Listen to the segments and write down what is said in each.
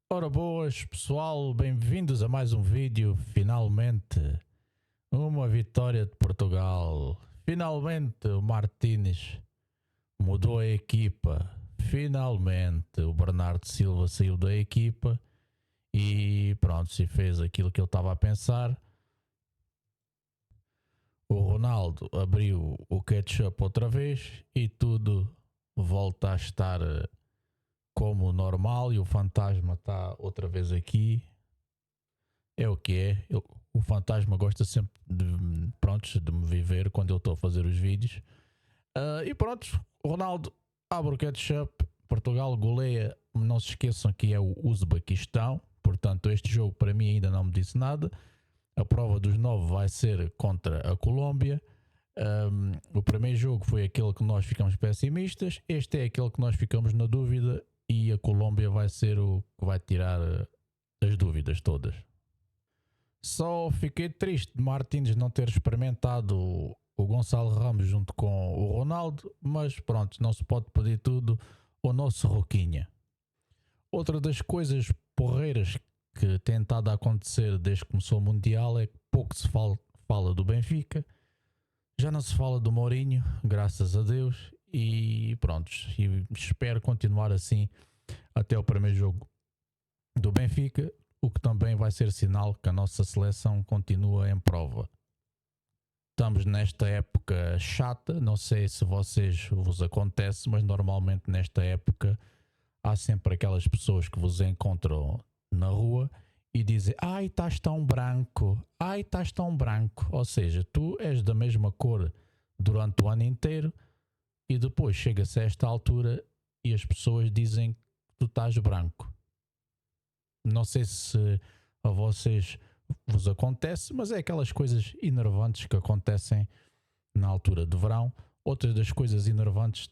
Ora boas pessoal, bem-vindos a mais um vídeo. Finalmente, uma vitória de Portugal. Finalmente o Martínez mudou a equipa. Finalmente o Bernardo Silva saiu da equipa e pronto, se fez aquilo que ele estava a pensar. O Ronaldo abriu o ketchup outra vez e tudo volta a estar como normal e o fantasma está outra vez aqui. É o que é. O fantasma gosta sempre de me viver quando eu estou a fazer os vídeos. E pronto, Ronaldo abre o ketchup. Portugal goleia. Não se esqueçam que é o Uzbequistão. Portanto, este jogo para mim ainda não me disse nada. A prova dos 9 vai ser contra a Colômbia. O primeiro jogo foi aquele que nós ficamos pessimistas. Este é aquele que nós ficamos na dúvida. E a Colômbia vai ser o que vai tirar as dúvidas todas. Só fiquei triste de Martínez não ter experimentado o Gonçalo Ramos junto com o Ronaldo, mas pronto, não se pode pedir tudo ao nosso Roquinha. Outra das coisas porreiras que tem estado a acontecer desde que começou o Mundial é que pouco se fala do Benfica, já não se fala do Mourinho, graças a Deus, e pronto, e espero continuar assim até o primeiro jogo do Benfica, o que também vai ser sinal que a nossa seleção continua em prova. Estamos nesta época chata, não sei se vos acontece, mas normalmente nesta época há sempre aquelas pessoas que vos encontram na rua e dizem: ai, estás tão branco, ai, estás tão branco. Ou seja, tu és da mesma cor durante o ano inteiro e depois chega-se a esta altura e as pessoas dizem que tu estás branco. Não sei se a vocês vos acontece, mas é aquelas coisas enervantes que acontecem na altura de verão. Outras das coisas enervantes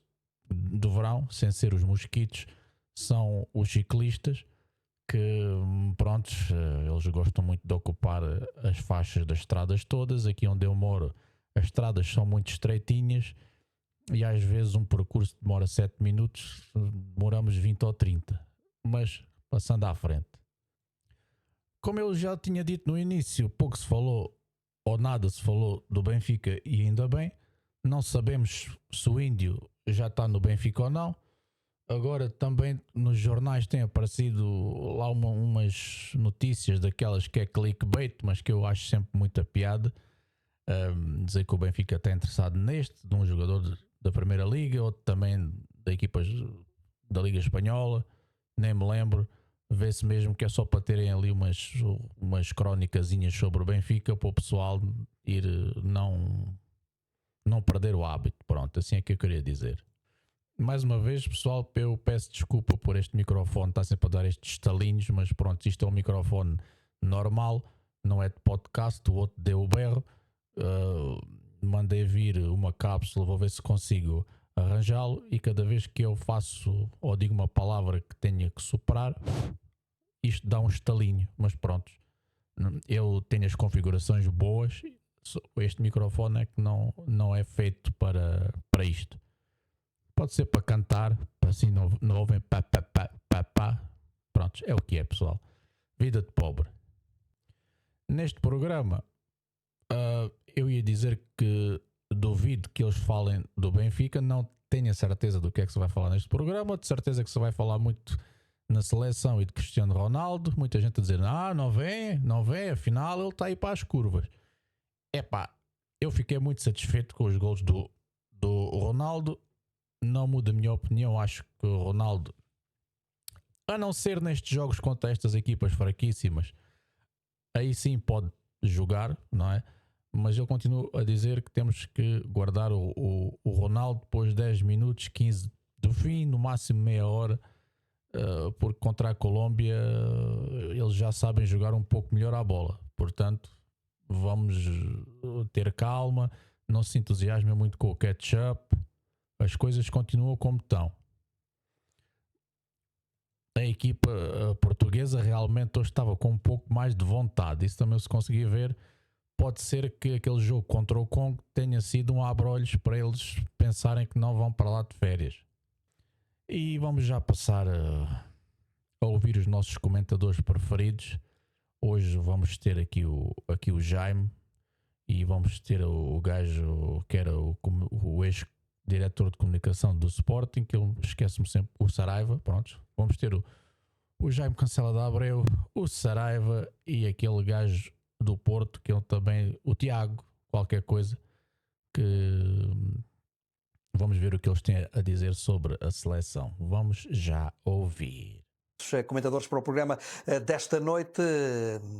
do verão, sem ser os mosquitos, são os ciclistas que, prontos, eles gostam muito de ocupar as faixas das estradas todas. Aqui onde eu moro, as estradas são muito estreitinhas e às vezes um percurso demora 7 minutos, demoramos 20 ou 30. Mas passando à frente. Como eu já tinha dito no início, pouco se falou ou nada se falou do Benfica e ainda bem. Não sabemos se o Índio já está no Benfica ou não. Agora também nos jornais tem aparecido lá umas notícias daquelas que é clickbait, mas que eu acho sempre muita piada. Dizer que o Benfica está interessado neste, de um jogador da Primeira Liga, outro também da equipas da Liga Espanhola, nem me lembro. Vê-se mesmo que é só para terem ali umas crónicazinhas sobre o Benfica, para o pessoal ir não perder o hábito. Pronto, assim é que eu queria dizer. Mais uma vez, pessoal, eu peço desculpa por este microfone, está sempre a dar estes estalinhos, mas pronto, isto é um microfone normal, não é de podcast. O outro deu o berro. Mandei vir uma cápsula, vou ver se consigo arranjá-lo, e cada vez que eu faço ou digo uma palavra que tenha que superar, isto dá um estalinho. Mas pronto, eu tenho as configurações boas. Este microfone é que não é feito para isto. Pode ser para cantar, para assim não ouvem pá, pá, pá, pá, pá. Pronto, é o que é, pessoal. Vida de pobre. Neste programa, eu ia dizer que duvido que eles falem do Benfica. Não tenho a certeza do que é que se vai falar neste programa. De certeza que se vai falar muito na seleção e de Cristiano Ronaldo. Muita gente a dizer: não vem, afinal ele está aí para as curvas. Epá, eu fiquei muito satisfeito com os gols do Ronaldo. Não muda a minha opinião. Acho que o Ronaldo, a não ser nestes jogos contra estas equipas fraquíssimas, aí sim pode jogar, não é? Mas eu continuo a dizer que temos que guardar o Ronaldo depois de 10 minutos, 15 do fim, no máximo meia hora, porque contra a Colômbia eles já sabem jogar um pouco melhor a bola. Portanto, vamos ter calma, não se entusiasmem muito com o ketchup. As coisas continuam como estão. A equipa portuguesa realmente hoje estava com um pouco mais de vontade. Isso também se conseguia ver. Pode ser que aquele jogo contra o Congo tenha sido um abre-olhos para eles pensarem que não vão para lá de férias. E vamos já passar a ouvir os nossos comentadores preferidos. Hoje vamos ter aqui o Jaime e vamos ter o gajo que era o ex-diretor de comunicação do Sporting, que eu esqueço-me sempre, o Saraiva. Pronto, vamos ter o Jaime Cancela de Abreu, o Saraiva e aquele gajo do Porto, que é também o Tiago, qualquer coisa, que vamos ver o que eles têm a dizer sobre a seleção. Vamos já ouvir. Comentadores para o programa desta noite.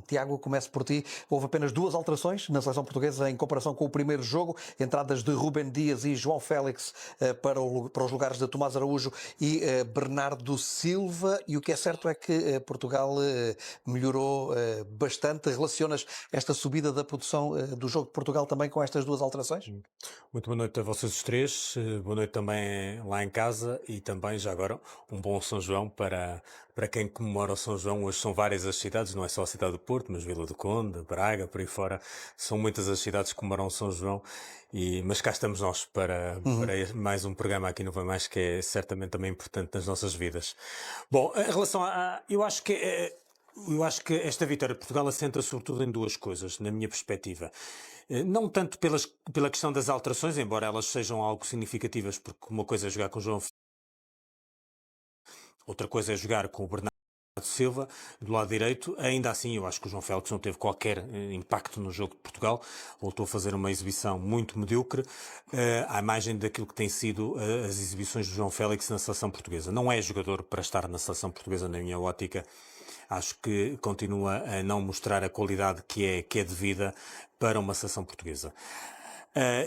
Tiago, começo por ti. Houve apenas 2 alterações na seleção portuguesa em comparação com o primeiro jogo. Entradas de Rúben Dias e João Félix para os lugares de Tomás Araújo e Bernardo Silva. E o que é certo é que Portugal melhorou bastante. Relacionas esta subida da produção do jogo de Portugal também com estas 2 alterações? Muito boa noite a vocês os três, boa noite também lá em casa e também já agora um bom São João para quem comemora o São João. Hoje são várias as cidades, não é só a cidade do Porto, mas Vila do Conde, Braga, por aí fora, são muitas as cidades que comemoram o São João, mas cá estamos nós para mais um programa aqui no Vai Mais, que é certamente também importante nas nossas vidas. Bom, em relação eu acho que esta vitória de Portugal assenta sobretudo em 2 coisas, na minha perspectiva. Não tanto pela questão das alterações, embora elas sejam algo significativas, porque uma coisa é jogar com o João, outra coisa é jogar com o Bernardo Silva do lado direito. Ainda assim, eu acho que o João Félix não teve qualquer impacto no jogo de Portugal, voltou a fazer uma exibição muito medíocre, à imagem daquilo que tem sido as exibições do João Félix na seleção portuguesa. Não é jogador para estar na seleção portuguesa, na minha ótica. Acho que continua a não mostrar a qualidade que é devida para uma seleção portuguesa.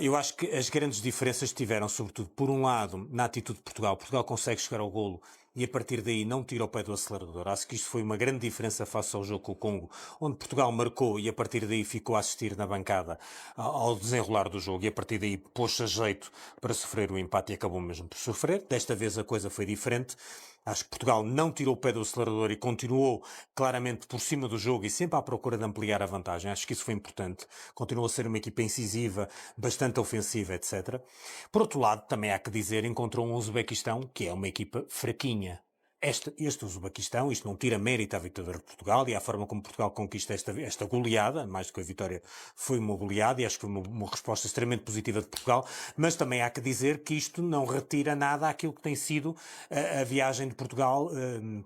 Eu acho que as grandes diferenças tiveram, sobretudo, por um lado, na atitude de Portugal. Portugal consegue chegar ao golo e a partir daí não tira o pé do acelerador. Acho que isto foi uma grande diferença face ao jogo com o Congo, onde Portugal marcou e a partir daí ficou a assistir na bancada ao desenrolar do jogo e a partir daí pôs-se a jeito para sofrer o empate e acabou mesmo por sofrer. Desta vez a coisa foi diferente. Acho que Portugal não tirou o pé do acelerador e continuou claramente por cima do jogo e sempre à procura de ampliar a vantagem. Acho que isso foi importante. Continuou a ser uma equipa incisiva, bastante ofensiva, etc. Por outro lado, também há que dizer, encontrou um Uzbequistão que é uma equipa fraquinha. Este Uzbequistão, isto não tira mérito à vitória de Portugal e à forma como Portugal conquista esta goleada, mais do que a vitória foi uma goleada e acho que foi uma resposta extremamente positiva de Portugal, mas também há que dizer que isto não retira nada àquilo que tem sido a viagem de Portugal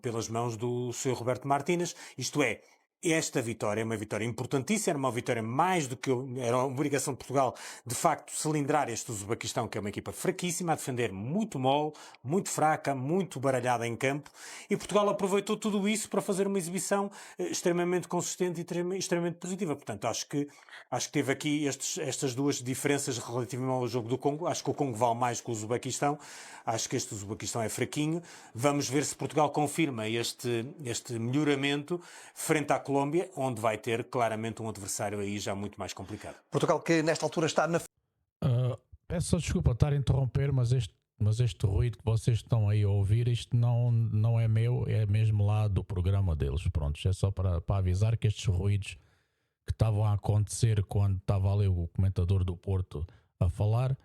pelas mãos do Sr. Roberto Martínez, isto é, esta vitória é uma vitória importantíssima, era uma vitória mais do que era uma obrigação de Portugal, de facto, cilindrar este Uzbequistão, que é uma equipa fraquíssima, a defender muito mole, muito fraca, muito baralhada em campo, e Portugal aproveitou tudo isso para fazer uma exibição extremamente consistente e extremamente positiva. Portanto, acho que teve aqui estas 2 diferenças relativamente ao jogo do Congo. Acho que o Congo vale mais que o Uzbequistão. Acho que este Uzbequistão é fraquinho. Vamos ver se Portugal confirma este melhoramento frente à Colômbia, onde vai ter claramente um adversário aí já muito mais complicado. Portugal que nesta altura está na... Peço desculpa estar a interromper, mas este ruído que vocês estão aí a ouvir, isto não é meu, é mesmo lá do programa deles. Pronto, é só para avisar que estes ruídos que estavam a acontecer quando estava ali o comentador do Porto a falar,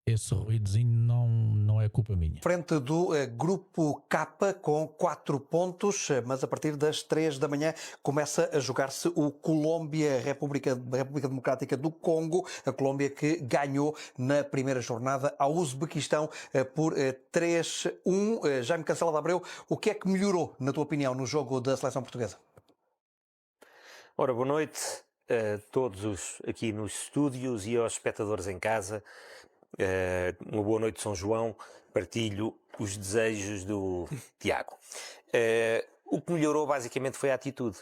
esse ruídozinho não é culpa minha. Frente do grupo K com 4 pontos, mas a partir das 3 da manhã começa a jogar-se o Colômbia-República Democrática do Congo, a Colômbia que ganhou na primeira jornada ao Uzbequistão por 3-1. Jaime Cancela de Abreu, o que é que melhorou, na tua opinião, no jogo da seleção portuguesa? Ora, boa noite a todos aqui nos estúdios e aos espectadores em casa. Uma boa noite, São João. Partilho os desejos do Tiago. O que melhorou basicamente foi a atitude.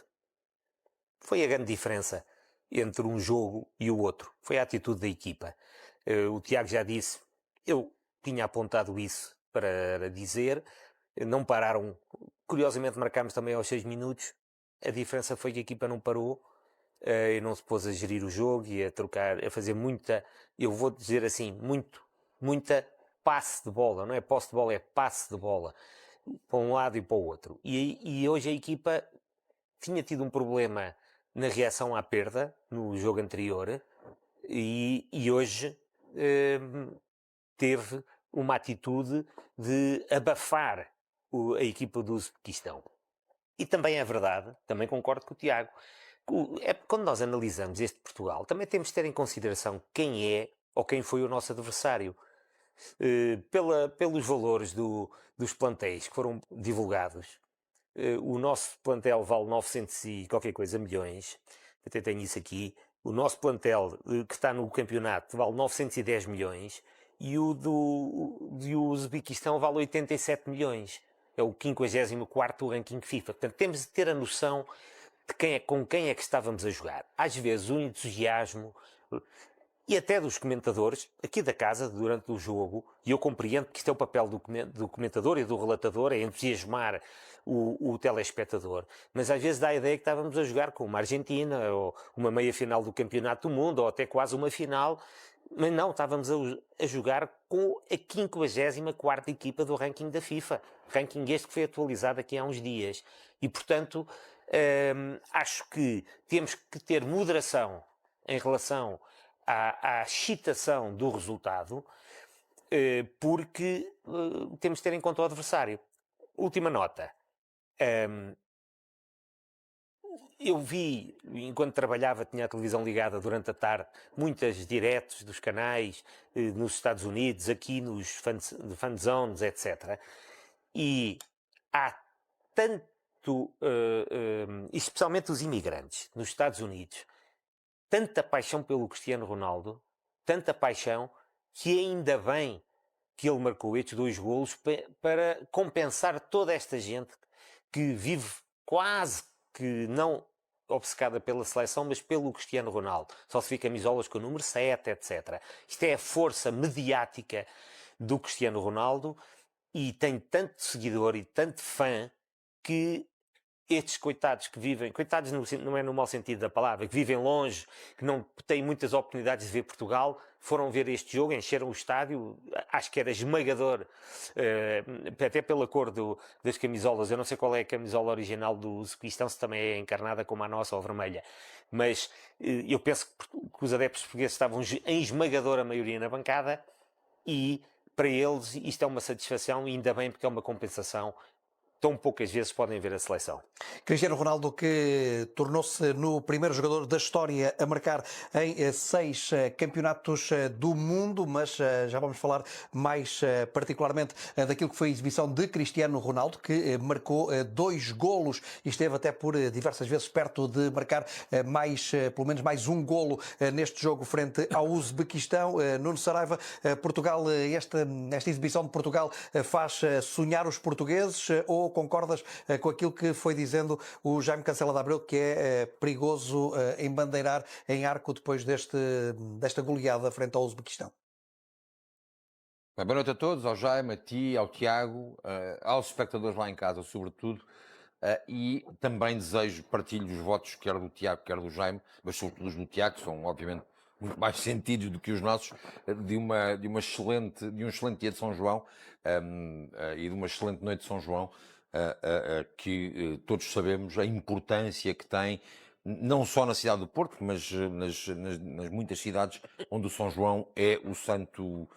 Foi a grande diferença entre um jogo e o outro. Foi a atitude da equipa. O Tiago já disse, eu tinha apontado isso para dizer, não pararam. Curiosamente marcámos também aos 6 minutos. A diferença foi que a equipa não parou. E não se pôs a gerir o jogo e a trocar, a fazer muita, eu vou dizer assim, muita passe de bola, não é posse de bola, é passe de bola, para um lado e para o outro. E hoje a equipa tinha tido um problema na reação à perda, no jogo anterior, e hoje teve uma atitude de abafar a equipa do Uzbequistão. E também é verdade, também concordo com o Tiago, quando nós analisamos este Portugal, também temos de ter em consideração quem é ou quem foi o nosso adversário. Pelos valores dos plantéis que foram divulgados, o nosso plantel vale 900 e qualquer coisa milhões, até tenho isso aqui. O nosso plantel que está no campeonato vale 910 milhões e o do Uzbequistão vale 87 milhões. É o 54º ranking FIFA. Portanto, temos de ter a noção de com quem é que estávamos a jogar. Às vezes o entusiasmo e até dos comentadores aqui da casa durante o jogo, e eu compreendo que isto é o papel do comentador e do relatador, é entusiasmar o telespectador, mas às vezes dá a ideia que estávamos a jogar com uma Argentina, ou uma meia-final do Campeonato do Mundo, ou até quase uma final, mas não, estávamos a jogar com a 54ª equipa do ranking da FIFA, ranking este que foi atualizado aqui há uns dias, e portanto acho que temos que ter moderação em relação à excitação do resultado, porque temos de ter em conta o adversário. Última nota. Eu vi, enquanto trabalhava, tinha a televisão ligada durante a tarde, muitas diretos dos canais nos Estados Unidos, aqui nos fan zones, etc. E há tanto, especialmente os imigrantes nos Estados Unidos, tanta paixão pelo Cristiano Ronaldo, tanta paixão, que ainda bem que ele marcou estes 2 golos para compensar toda esta gente que vive quase que não obcecada pela seleção, mas pelo Cristiano Ronaldo. Só se vê camisolas com o número 7, etc. Isto é a força mediática do Cristiano Ronaldo e tem tanto seguidor e tanto fã que estes coitados que vivem, coitados não é no mau sentido da palavra, que vivem longe, que não têm muitas oportunidades de ver Portugal, foram ver este jogo, encheram o estádio, acho que era esmagador, até pela cor das camisolas. Eu não sei qual é a camisola original do Uzbequistão, se também é encarnada como a nossa ou vermelha, mas eu penso que os adeptos portugueses estavam em esmagadora maioria na bancada e para eles isto é uma satisfação e ainda bem, porque é uma compensação. Tão poucas vezes podem ver a seleção. Cristiano Ronaldo, que tornou-se no primeiro jogador da história a marcar em 6 campeonatos do mundo, mas já vamos falar mais particularmente daquilo que foi a exibição de Cristiano Ronaldo, que marcou 2 golos e esteve até por diversas vezes perto de marcar pelo menos mais um golo neste jogo frente ao Uzbequistão. Nuno Saraiva, Portugal, esta exibição de Portugal faz sonhar os portugueses, ou concordas com aquilo que foi dizendo o Jaime Cancela de Abreu, que é perigoso embandeirar em arco depois desta goleada frente ao Uzbequistão? Boa noite a todos, ao Jaime, a ti, ao Tiago, aos espectadores lá em casa, sobretudo, e também partilho os votos, quer do Tiago, quer do Jaime, mas sobretudo os do Tiago, que são obviamente muito mais sentidos do que os nossos, de um excelente dia de São João e de uma excelente noite de São João, que todos sabemos a importância que tem, não só na cidade do Porto, mas nas muitas cidades onde o São João é o santo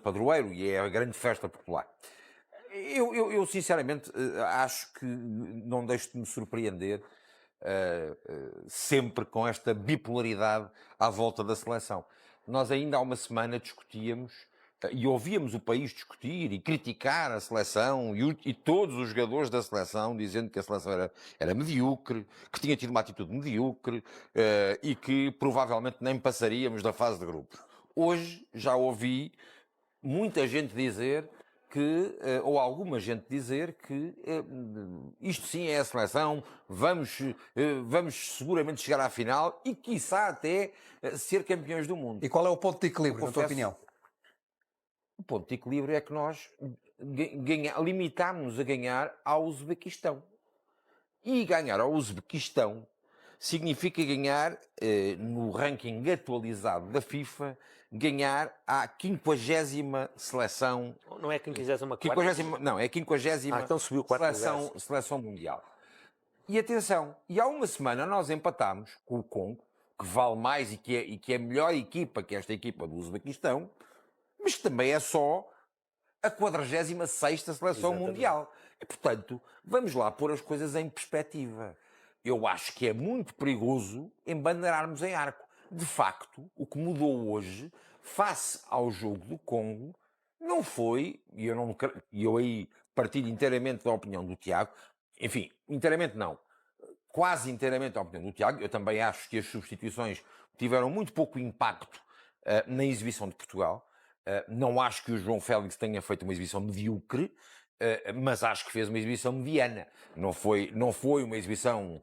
padroeiro e é a grande festa popular. Eu sinceramente acho que não deixo de me surpreender sempre com esta bipolaridade à volta da seleção. Nós ainda há uma semana discutíamos e ouvíamos o país discutir e criticar a seleção e todos os jogadores da seleção dizendo que a seleção era medíocre, que tinha tido uma atitude medíocre e que provavelmente nem passaríamos da fase de grupos. Hoje já ouvi muita gente dizer ou alguma gente dizer que isto sim é a seleção, vamos seguramente chegar à final e quiçá até ser campeões do mundo. E qual é o ponto de equilíbrio, na tua opinião? O ponto de equilíbrio é que nós limitámos-nos a ganhar ao Uzbequistão. E ganhar ao Uzbequistão significa ganhar, no ranking atualizado da FIFA, ganhar à 50ª seleção. Não é a 54ª? Não, é a 50ª então subiu seleção mundial. E atenção, e há uma semana nós empatámos com o Congo, que vale mais e que é a melhor equipa que esta equipa do Uzbequistão, mas que também é só a 46ª seleção mundial. Portanto, vamos lá pôr as coisas em perspectiva. Eu acho que é muito perigoso embandeirarmos em arco. De facto, o que mudou hoje, face ao jogo do Congo, não foi, e eu aí partilho inteiramente da opinião do Tiago, enfim, inteiramente não, quase inteiramente da opinião do Tiago. Eu também acho que as substituições tiveram muito pouco impacto na exibição de Portugal. Não acho que o João Félix tenha feito uma exibição medíocre, mas acho que fez uma exibição mediana. Não foi uma exibição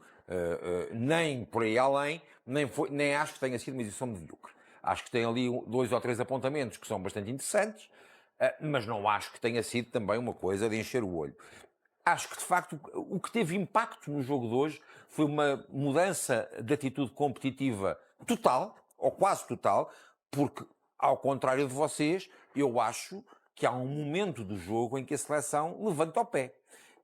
nem por aí além, nem acho que tenha sido uma exibição medíocre. Acho que tem ali 2 ou 3 apontamentos que são bastante interessantes, mas não acho que tenha sido também uma coisa de encher o olho. Acho que, de facto, o que teve impacto no jogo de hoje foi uma mudança de atitude competitiva total, ou quase total, porque, ao contrário de vocês, eu acho que há um momento do jogo em que a seleção levanta o pé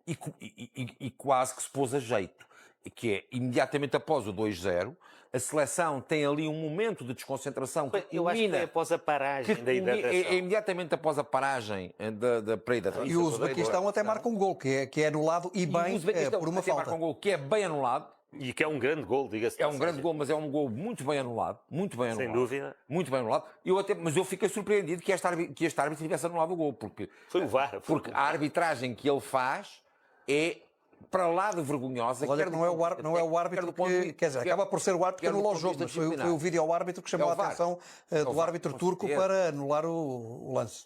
e quase que se pôs a jeito, que é imediatamente após o 2-0, a seleção tem ali um momento de desconcentração que Eu acho que foi após a paragem da hidratação. é imediatamente após a paragem da hidratação. E o Uzbequistão até marca um gol, que é anulado e bem por uma falta. Marca um gol que é bem anulado. E que é um grande gol, diga-se. É um grande gol, mas é um gol muito bem anulado. Muito bem anulado. Sem dúvida. Muito bem anulado. Mas eu fiquei surpreendido que este árbitro tivesse anulado o gol. Porque Foi o VAR. Porque a arbitragem que ele faz é para lá de vergonhosa. Olha, não é o árbitro que... Quer dizer, acaba por ser o árbitro que anula o jogo, mas foi o vídeo-árbitro que chamou a atenção do árbitro turco para anular o lance.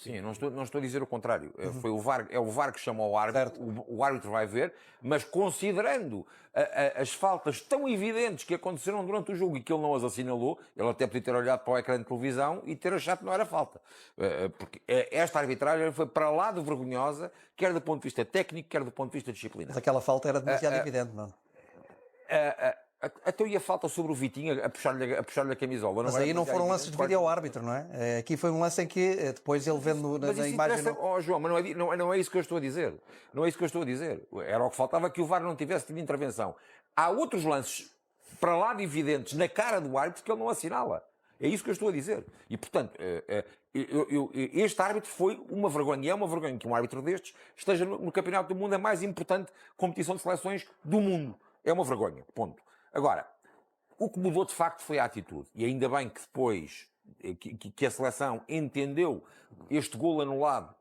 Sim, não estou a dizer o contrário. Foi o VAR, é o VAR que chamou o árbitro, o árbitro vai ver, mas considerando as faltas tão evidentes que aconteceram durante o jogo e que ele não as assinalou, ele até podia ter olhado para o ecrã de televisão e ter achado que não era falta. Porque esta arbitragem foi para lá de vergonhosa, quer do ponto de vista técnico, quer do ponto de vista disciplinar. Mas aquela falta era demasiado evidente, não? Até ia falta sobre o Vitinho a puxar-lhe a camisola. Mas aí não foram lances de vídeo ao árbitro, não é? Aqui foi um lance em que depois ele vendo na imagem... João, mas não é isso que eu estou a dizer. Não é isso que eu estou a dizer. Era o que faltava que o VAR não tivesse tido intervenção. Há outros lances para lá de evidentes na cara do árbitro que ele não assinala. É isso que eu estou a dizer. E, portanto, este árbitro foi uma vergonha. E é uma vergonha que um árbitro destes esteja no Campeonato do Mundo, a mais importante competição de seleções do mundo. É uma vergonha. Ponto. Agora, o que mudou de facto foi a atitude. E ainda bem que depois que a seleção entendeu este golo anulado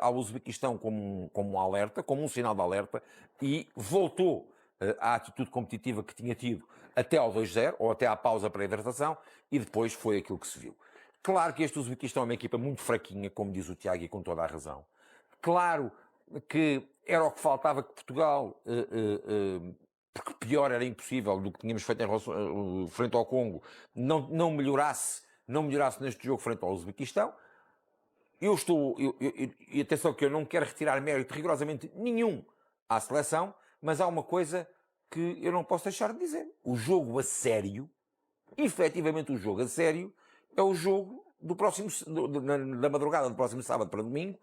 ao Uzbequistão como um alerta, como um sinal de alerta, e voltou à atitude competitiva que tinha tido até ao 2-0, ou até à pausa para a hidratação, e depois foi aquilo que se viu. Claro que este Uzbequistão é uma equipa muito fraquinha, como diz o Tiago, e com toda a razão. Claro que era o que faltava que Portugal... porque pior era impossível do que tínhamos feito em relação, frente ao Congo, não melhorasse neste jogo frente ao Uzbequistão. E atenção que eu não quero retirar mérito rigorosamente nenhum à seleção, mas há uma coisa que eu não posso deixar de dizer. O jogo a sério, efetivamente o jogo a sério, é o jogo da madrugada do próximo sábado para domingo,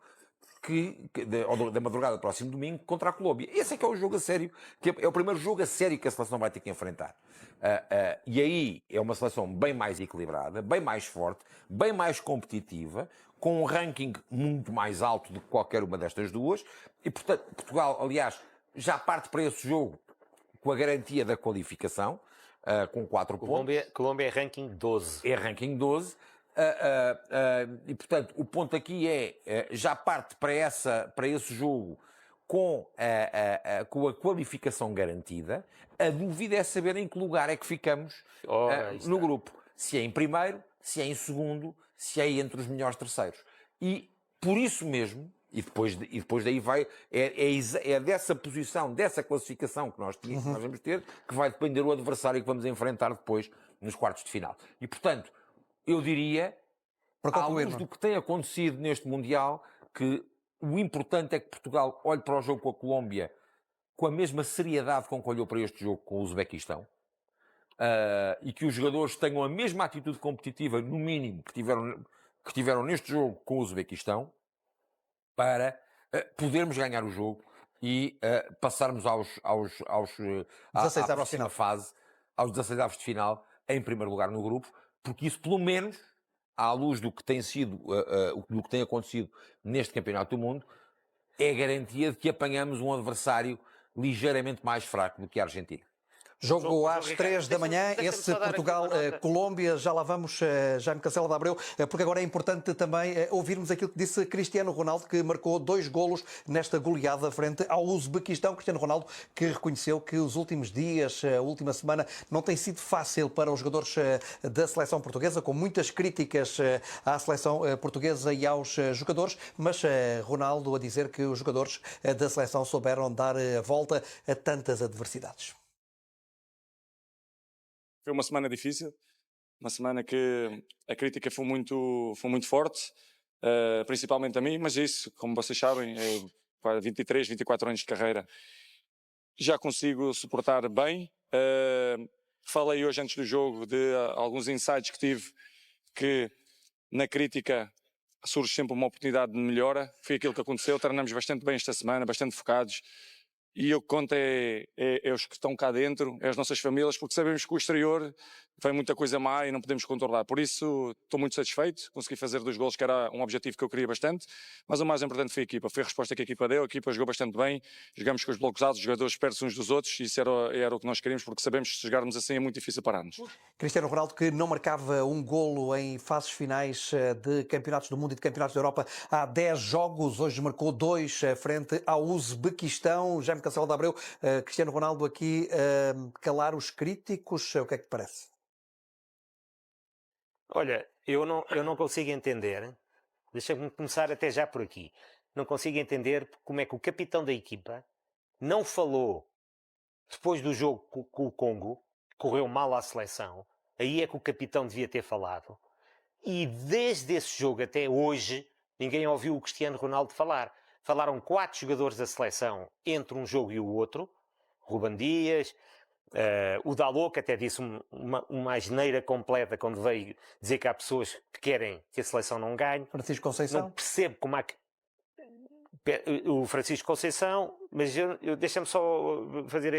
ou da madrugada do próximo domingo, contra a Colômbia. Esse é que é o jogo a sério, que é o primeiro jogo a sério que a seleção vai ter que enfrentar. E aí é uma seleção bem mais equilibrada, bem mais forte, bem mais competitiva, com um ranking muito mais alto do que qualquer uma destas duas. E, portanto, Portugal, aliás, já parte para esse jogo com a garantia da qualificação, com 4 pontos. Colômbia é ranking 12. É ranking 12. E, portanto, o ponto aqui já parte para esse jogo com a qualificação garantida. A dúvida é saber em que lugar é que ficamos no grupo. Se é em primeiro, se é em segundo, se é entre os melhores terceiros. E, por isso mesmo, e depois daí vai, é dessa posição, dessa classificação que nós vamos ter, que vai depender o adversário que vamos enfrentar depois nos quartos de final. E, portanto, eu diria, à luz do que tem acontecido neste Mundial, que o importante é que Portugal olhe para o jogo com a Colômbia com a mesma seriedade com que olhou para este jogo com o Uzbequistão, e que os jogadores tenham a mesma atitude competitiva, no mínimo, que tiveram neste jogo com o Uzbequistão, para podermos ganhar o jogo e passarmos à próxima fase, aos 16 avos de final, em primeiro lugar no grupo, porque isso, pelo menos, à luz do que tem sido, do que tem acontecido neste Campeonato do Mundo, é a garantia de que apanhamos um adversário ligeiramente mais fraco do que a Argentina. Jogo às 3 da manhã, esse Portugal-Colômbia, já lá vamos, Jaime Cancela de Abreu, porque agora é importante também ouvirmos aquilo que disse Cristiano Ronaldo, que marcou 2 golos nesta goleada frente ao Uzbequistão. Cristiano Ronaldo, que reconheceu que os últimos dias, a última semana, não tem sido fácil para os jogadores da seleção portuguesa, com muitas críticas à seleção portuguesa e aos jogadores, mas Ronaldo a dizer que os jogadores da seleção souberam dar a volta a tantas adversidades. Foi uma semana difícil, uma semana que a crítica foi muito forte, principalmente a mim, mas isso, como vocês sabem, para 23, 24 anos de carreira, já consigo suportar bem. Falei hoje antes do jogo de alguns insights que tive, que na crítica surge sempre uma oportunidade de melhora. Foi aquilo que aconteceu, treinamos bastante bem esta semana, bastante focados. E o que conta é os que estão cá dentro, é as nossas famílias, porque sabemos que o exterior vem muita coisa má e não podemos controlar. Por isso, estou muito satisfeito, consegui fazer 2 golos, que era um objetivo que eu queria bastante, mas o mais importante foi a equipa, foi a resposta que a equipa deu, a equipa jogou bastante bem, jogamos com os blocos altos, os jogadores perto uns dos outros, e isso era o que nós queríamos, porque sabemos que se jogarmos assim é muito difícil parar-nos. Cristiano Ronaldo, que não marcava um golo em fases finais de campeonatos do mundo e de campeonatos da Europa há 10 jogos, hoje marcou 2 frente ao Uzbequistão. Jaime Cancela de Abreu, Cristiano Ronaldo aqui calar os críticos, o que é que te parece? Olha, eu não consigo entender, deixa-me começar até já por aqui, não consigo entender como é que o capitão da equipa não falou depois do jogo com o Congo, correu mal à seleção, aí é que o capitão devia ter falado, e desde esse jogo até hoje ninguém ouviu o Cristiano Ronaldo falar. Falaram 4 jogadores da seleção entre um jogo e o outro, Ruben Dias, o Dalot, que até disse uma asneira completa quando veio dizer que há pessoas que querem que a seleção não ganhe. Francisco Conceição. Não percebo como há que... O Francisco Conceição, mas deixa-me só fazer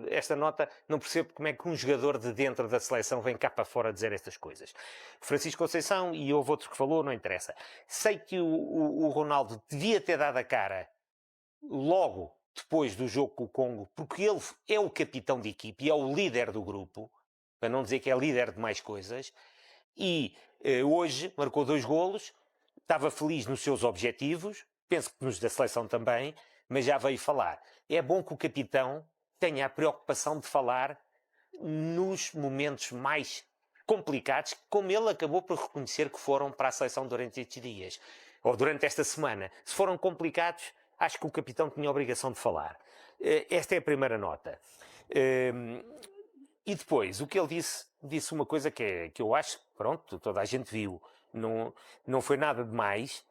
esta nota, não percebo como é que um jogador de dentro da seleção vem cá para fora dizer estas coisas. Francisco Conceição, e houve outro que falou, não interessa. Sei que o Ronaldo devia ter dado a cara logo depois do jogo com o Congo, porque ele é o capitão de equipe e é o líder do grupo, para não dizer que é líder de mais coisas, e hoje marcou 2 golos, estava feliz nos seus objetivos, penso que nos da seleção também, mas já veio falar. É bom que o capitão tenha a preocupação de falar nos momentos mais complicados, como ele acabou por reconhecer que foram para a seleção durante estes dias, ou durante esta semana. Se foram complicados, acho que o capitão tinha a obrigação de falar. Esta é a primeira nota. E depois, o que ele disse uma coisa que eu acho, pronto, toda a gente viu, não foi nada demais.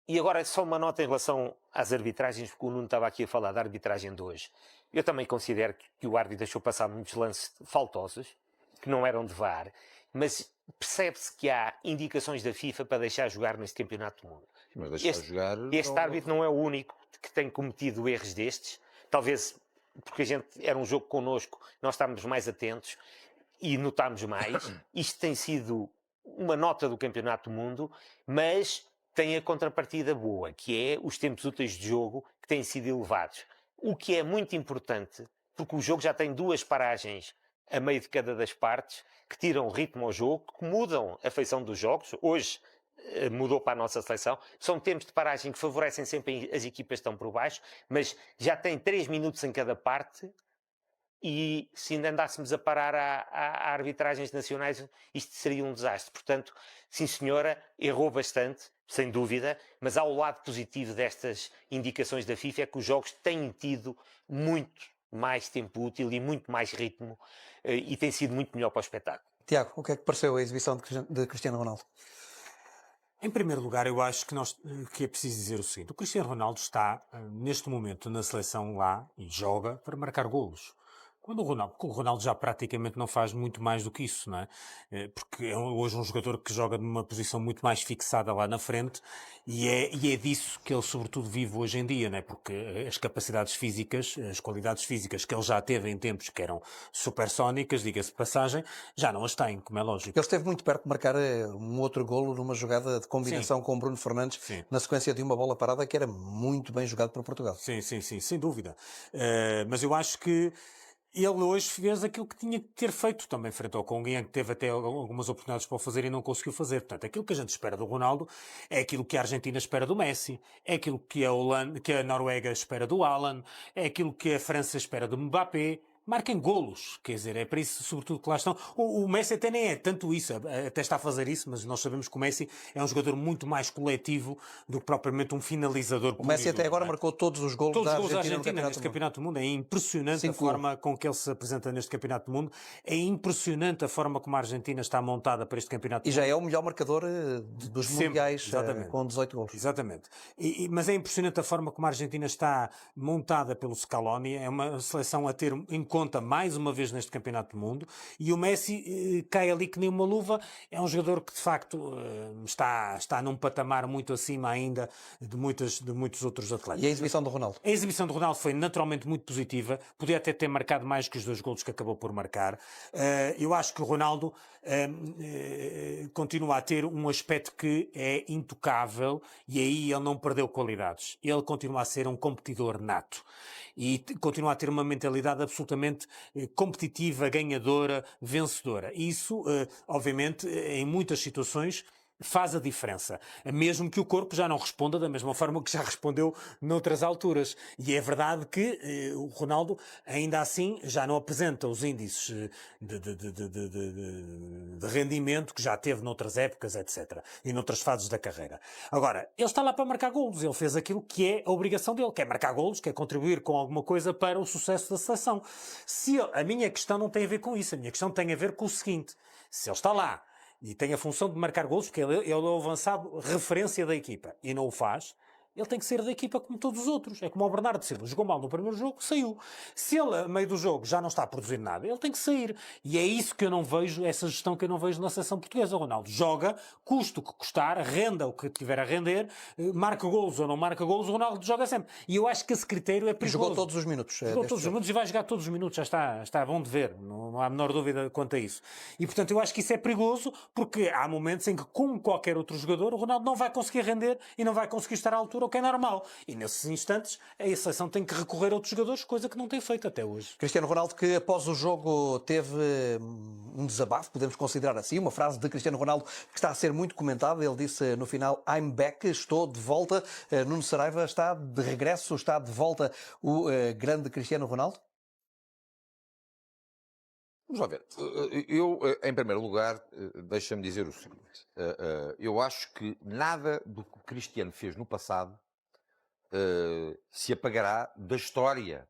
E agora só uma nota em relação às arbitragens, porque o Nuno estava aqui a falar da arbitragem de hoje. Eu também considero que o árbitro deixou passar muitos lances faltosos, que não eram de VAR, mas percebe-se que há indicações da FIFA para deixar jogar neste campeonato do mundo. Mas deixar jogar... Este árbitro não é o único que tem cometido erros destes. Talvez porque era um jogo connosco, nós estávamos mais atentos e notámos mais. Isto tem sido uma nota do campeonato do mundo, mas tem a contrapartida boa, que é os tempos úteis de jogo que têm sido elevados. O que é muito importante, porque o jogo já tem 2 paragens a meio de cada das partes, que tiram ritmo ao jogo, que mudam a feição dos jogos. Hoje mudou para a nossa seleção. São tempos de paragem que favorecem sempre as equipas que estão por baixo, mas já tem 3 minutos em cada parte e se ainda andássemos a parar a arbitragens nacionais, isto seria um desastre. Portanto, sim senhora, errou bastante, sem dúvida, mas há o lado positivo destas indicações da FIFA, é que os jogos têm tido muito mais tempo útil e muito mais ritmo e tem sido muito melhor para o espetáculo. Tiago, o que é que pareceu a exibição de Cristiano Ronaldo? Em primeiro lugar, eu acho que é preciso dizer o seguinte: o Cristiano Ronaldo está, neste momento, na seleção lá e joga para marcar golos. Porque o Ronaldo já praticamente não faz muito mais do que isso, não é? Porque é hoje um jogador que joga numa posição muito mais fixada lá na frente e é disso que ele sobretudo vive hoje em dia, não é? Porque as capacidades físicas, as qualidades físicas que ele já teve em tempos que eram supersónicas, diga-se de passagem, já não as tem, como é lógico. Ele esteve muito perto de marcar um outro golo numa jogada de combinação com o Bruno Fernandes, na sequência de uma bola parada que era muito bem jogado para Portugal. Sim, sem dúvida. Mas eu acho que ele hoje fez aquilo que tinha que ter feito também frente ao Congo, que teve até algumas oportunidades para o fazer e não conseguiu fazer. Portanto, aquilo que a gente espera do Ronaldo é aquilo que a Argentina espera do Messi, é aquilo que a Noruega espera do Haaland, é aquilo que a França espera do Mbappé. Marquem golos, quer dizer, é para isso sobretudo que lá estão. O Messi até nem é tanto isso, até está a fazer isso, mas nós sabemos que o Messi é um jogador muito mais coletivo do que propriamente um finalizador. O Messi até agora marcou todos os golos da Argentina neste Campeonato do Mundo. É impressionante a forma com que ele se apresenta neste Campeonato do Mundo. É impressionante a forma como a Argentina está montada para este Campeonato do Mundo. E já é o melhor marcador dos mundiais, com 18 golos. Exatamente. Mas é impressionante a forma como a Argentina está montada pelo Scaloni. É uma seleção a ter em conta mais uma vez neste Campeonato do Mundo, e o Messi cai ali que nem uma luva. É um jogador que de facto está num patamar muito acima ainda de muitos outros atletas. E a exibição do Ronaldo? A exibição do Ronaldo foi naturalmente muito positiva, podia até ter marcado mais que os 2 golos que acabou por marcar. Eu acho que o Ronaldo continua a ter um aspecto que é intocável, e aí ele não perdeu qualidades. Ele continua a ser um competidor nato e continua a ter uma mentalidade absolutamente competitiva, ganhadora, vencedora. Isso, obviamente, em muitas situações faz a diferença, mesmo que o corpo já não responda da mesma forma que já respondeu noutras alturas. E é verdade que o Ronaldo, ainda assim, já não apresenta os índices de rendimento que já teve noutras épocas, etc. E noutras fases da carreira. Agora, ele está lá para marcar golos. Ele fez aquilo que é a obrigação dele, que é marcar golos, que é contribuir com alguma coisa para o sucesso da seleção. A minha questão não tem a ver com isso. A minha questão tem a ver com o seguinte: se ele está lá e tem a função de marcar golos, porque ele é o avançado referência da equipa, e não o faz, ele tem que sair da equipa como todos os outros. É como o Bernardo Silva. Jogou mal no primeiro jogo, saiu. Se ele, a meio do jogo, já não está a produzir nada, ele tem que sair. E é isso que eu não vejo, essa gestão que eu não vejo na seleção portuguesa. O Ronaldo joga, custa o que custar, renda o que tiver a render, marca golos ou não marca golos, o Ronaldo joga sempre. E eu acho que esse critério é perigoso. Jogou todos os minutos. Jogou todos os minutos e vai jogar todos os minutos. Já está bom de ver. Não há a menor dúvida quanto a isso. E, portanto, eu acho que isso é perigoso, porque há momentos em que, como qualquer outro jogador, o Ronaldo não vai conseguir render e não vai conseguir estar à altura, o que é normal. E nesses instantes a seleção tem que recorrer a outros jogadores, coisa que não tem feito até hoje. Cristiano Ronaldo, que após o jogo teve um desabafo, podemos considerar assim, uma frase de Cristiano Ronaldo que está a ser muito comentada. Ele disse no final: I'm back, estou de volta. Nuno Saraiva, está de regresso, está de volta o grande Cristiano Ronaldo? Vamos lá ver. Eu, em primeiro lugar, deixa-me dizer o seguinte. Eu acho que nada do que o Cristiano fez no passado se apagará da história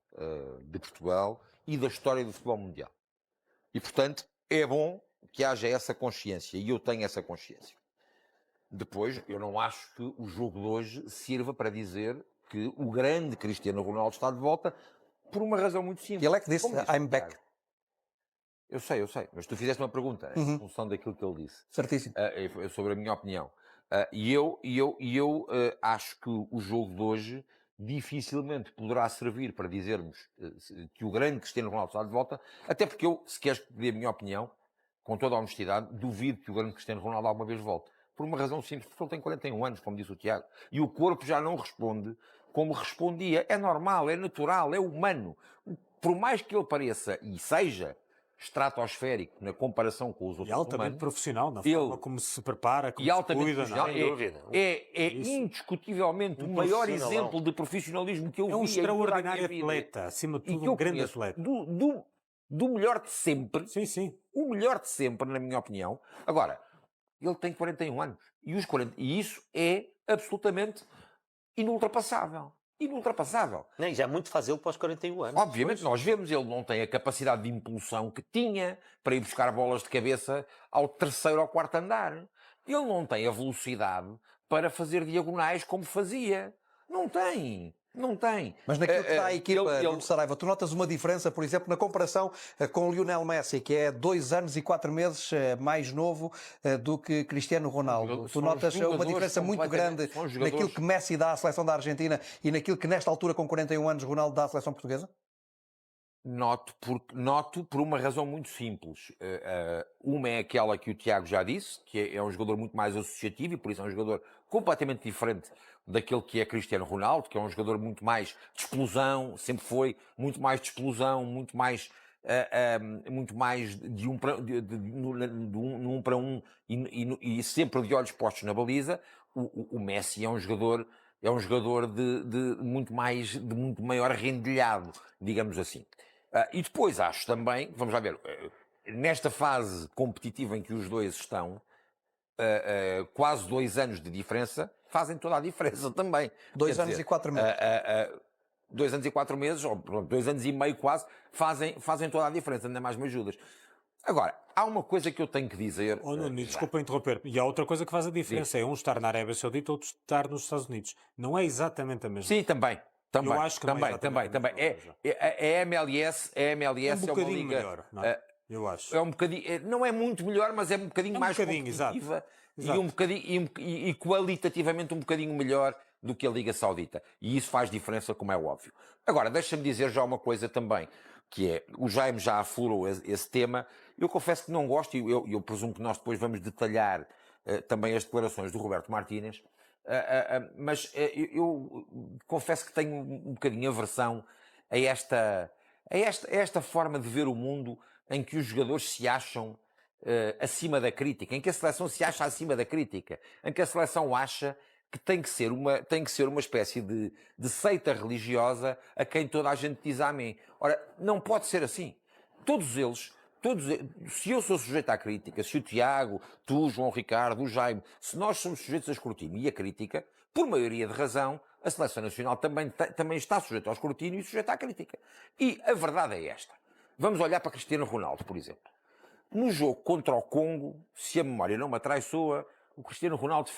de Portugal e da história do futebol mundial. E, portanto, é bom que haja essa consciência, e eu tenho essa consciência. Depois, eu não acho que o jogo de hoje sirva para dizer que o grande Cristiano Ronaldo está de volta, por uma razão muito simples. Ele é que disse I'm back. Eu sei, mas tu fizeste uma pergunta em função daquilo que ele disse. Certíssimo. Sobre a minha opinião. E eu acho que o jogo de hoje dificilmente poderá servir para dizermos que o grande Cristiano Ronaldo está de volta, até porque eu, se queres pedir a minha opinião, com toda a honestidade, duvido que o grande Cristiano Ronaldo alguma vez volte. Por uma razão simples, porque ele tem 41 anos, como disse o Tiago, e o corpo já não responde como respondia. É normal, é natural, é humano. Por mais que ele pareça, e seja, estratosférico na comparação com os outros e altamente humanos, profissional na forma como se prepara, como se cuida. É indiscutivelmente o maior exemplo de profissionalismo que eu vi. É um extraordinário atleta, acima de tudo um grande atleta. Do melhor de sempre. Sim. O melhor de sempre, na minha opinião. Agora, ele tem 41 anos. E isso é absolutamente inultrapassável. Inultrapassável. Nem, já muito fazê-lo pós 41 anos. Obviamente, nós vemos, ele não tem a capacidade de impulsão que tinha para ir buscar bolas de cabeça ao 3º ou 4º andar. Ele não tem a velocidade para fazer diagonais como fazia. Não tem. Não tem. Mas naquilo que está a equipa, ele- Nuno Saraiva, tu notas uma diferença, por exemplo, na comparação com o Lionel Messi, que é 2 anos e 4 meses mais novo do que Cristiano Ronaldo. Tu são notas uma jogadores diferença muito grande completamente- são jogadores- naquilo que Messi dá à seleção da Argentina e naquilo que nesta altura, com 41 anos, Ronaldo dá à seleção portuguesa? Noto por uma razão muito simples. Uma é aquela que o Tiago já disse, que é um jogador muito mais associativo e por isso é um jogador completamente diferente daquele que é Cristiano Ronaldo, que é um jogador muito mais de explosão, sempre foi muito mais de explosão, muito mais de um para um para um e sempre de olhos postos na baliza. O Messi é um jogador de muito maior rendilhado, digamos assim. E depois acho também, vamos lá ver, nesta fase competitiva em que os dois estão, quase 2 anos de diferença fazem toda a diferença também. 2 anos e 4 meses. 2 anos e 4 meses, ou 2 anos e meio quase, fazem toda a diferença, ainda mais me ajudas. Agora, há uma coisa que eu tenho que dizer. Nuno, desculpa interromper. E há outra coisa que faz a diferença: é um estar na Arábia Saudita, outro estar nos Estados Unidos. Não é exatamente a mesma. Sim, também. Eu acho que não é também. exatamente a mesma coisa. A MLS É um é uma bocadinho liga. melhor, não é? Eu acho. É um bocadinho, não é muito melhor, mas é um bocadinho mais exato. competitiva Exato. e um bocadinho e qualitativamente um bocadinho melhor do que a Liga Saudita. E isso faz diferença, como é óbvio. Agora, deixa-me dizer já uma coisa também, que é, o Jaime já aflorou esse tema. Eu confesso que não gosto, e eu presumo que nós depois vamos detalhar também as declarações do Roberto Martínez, mas eu confesso que tenho um bocadinho aversão a esta forma de ver o mundo em que os jogadores se acham acima da crítica, em que a seleção se acha acima da crítica, em que a seleção acha que tem que ser uma espécie de seita religiosa a quem toda a gente diz amém. Ora, não pode ser assim. Todos eles, se eu sou sujeito à crítica, se o Tiago, tu, João Ricardo, o Jaime, se nós somos sujeitos ao escrutínio e à crítica, por maioria de razão, a Seleção Nacional também está sujeita ao escrutínio e sujeita à crítica. E a verdade é esta. Vamos olhar para Cristiano Ronaldo, por exemplo. No jogo contra o Congo, se a memória não me atraiçoa, o Cristiano Ronaldo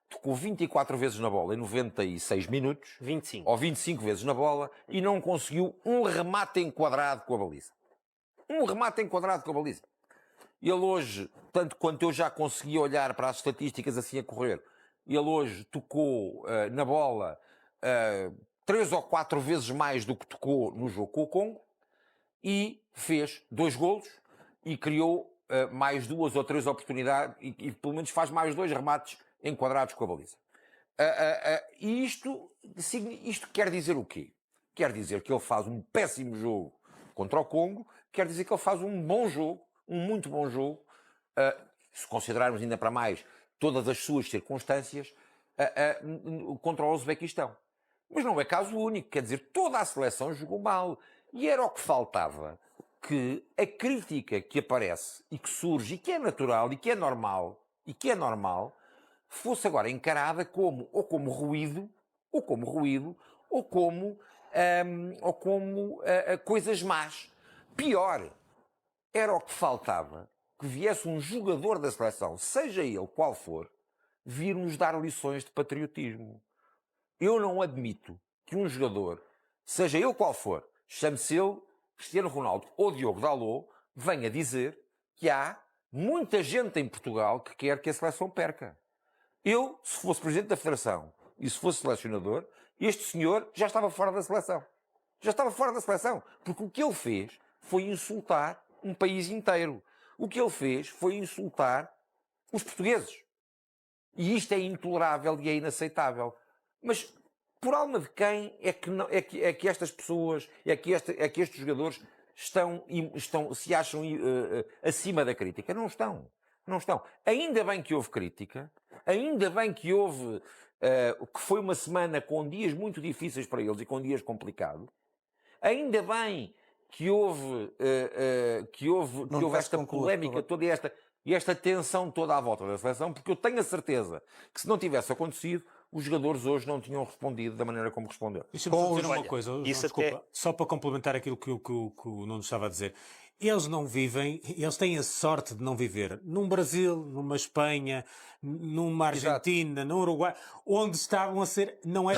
tocou 24 vezes na bola em 96 minutos. 25. Ou 25 vezes na bola e não conseguiu um remate enquadrado com a baliza. Um remate enquadrado com a baliza. Ele hoje, tanto quanto eu já consegui olhar para as estatísticas assim a correr, ele hoje tocou na bola 3 ou 4 vezes mais do que tocou no jogo com o Congo e fez 2 golos e criou mais 2 ou 3 oportunidades e pelo menos faz mais 2 remates enquadrados com a baliza. E isto quer dizer o quê? Quer dizer que ele faz um péssimo jogo contra o Congo, quer dizer que ele faz um bom jogo, um muito bom jogo, se considerarmos ainda para mais todas as suas circunstâncias, contra o Uzbequistão. Mas não é caso único, quer dizer, toda a seleção jogou mal. E era o que faltava, que a crítica que aparece e que surge, e que é natural, e que é normal, fosse agora encarada como ruído, ou como coisas más. Pior, era o que faltava que viesse um jogador da seleção, seja ele qual for, vir nos dar lições de patriotismo. Eu não admito que um jogador, seja ele qual for, chame-se ele Cristiano Ronaldo ou Diogo Dalot, venha dizer que há muita gente em Portugal que quer que a seleção perca. Eu, se fosse presidente da Federação e se fosse selecionador, este senhor já estava fora da seleção. Já estava fora da seleção. Porque o que ele fez foi insultar um país inteiro. O que ele fez foi insultar os portugueses. E isto é intolerável e é inaceitável. Mas por alma de quem é que estas pessoas, é que estes jogadores se acham acima da crítica? Não estão. Não estão. Ainda bem que houve crítica, ainda bem que houve, que foi uma semana com dias muito difíceis para eles e com dias complicados, ainda bem que houve esta polémica toda e esta tensão toda à volta da seleção, porque eu tenho a certeza que se não tivesse acontecido, os jogadores hoje não tinham respondido da maneira como responderam. Deixa-me só dizer uma coisa, isso desculpa, só para complementar aquilo que o Nuno estava a dizer. Eles não vivem, eles têm a sorte de não viver num Brasil, numa Espanha, numa Argentina, no Uruguai, onde estavam a ser, não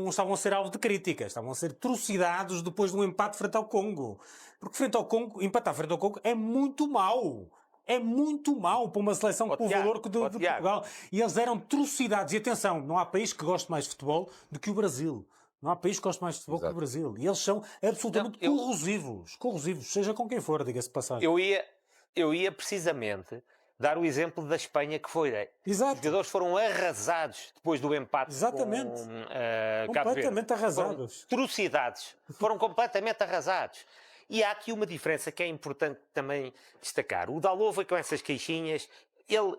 estavam a ser alvo de críticas, estavam a ser trucidados depois de um empate frente ao Congo. Porque frente ao Congo, empatar frente ao Congo é muito mau. É muito mau para uma seleção com o valor de Portugal. E eles eram trucidados. E atenção, não há país que goste mais de futebol do que o Brasil. Não há país que goste mais de futebol que o Brasil. E eles são absolutamente corrosivos, seja com quem for, diga-se de passagem. Eu ia precisamente dar o exemplo da Espanha, que foi. Exato. Os jogadores foram arrasados depois do empate. Exatamente. Com completamente arrasados. Foram trucidados. Foram completamente arrasados. E há aqui uma diferença que é importante também destacar. O Dalot foi com essas queixinhas. Ele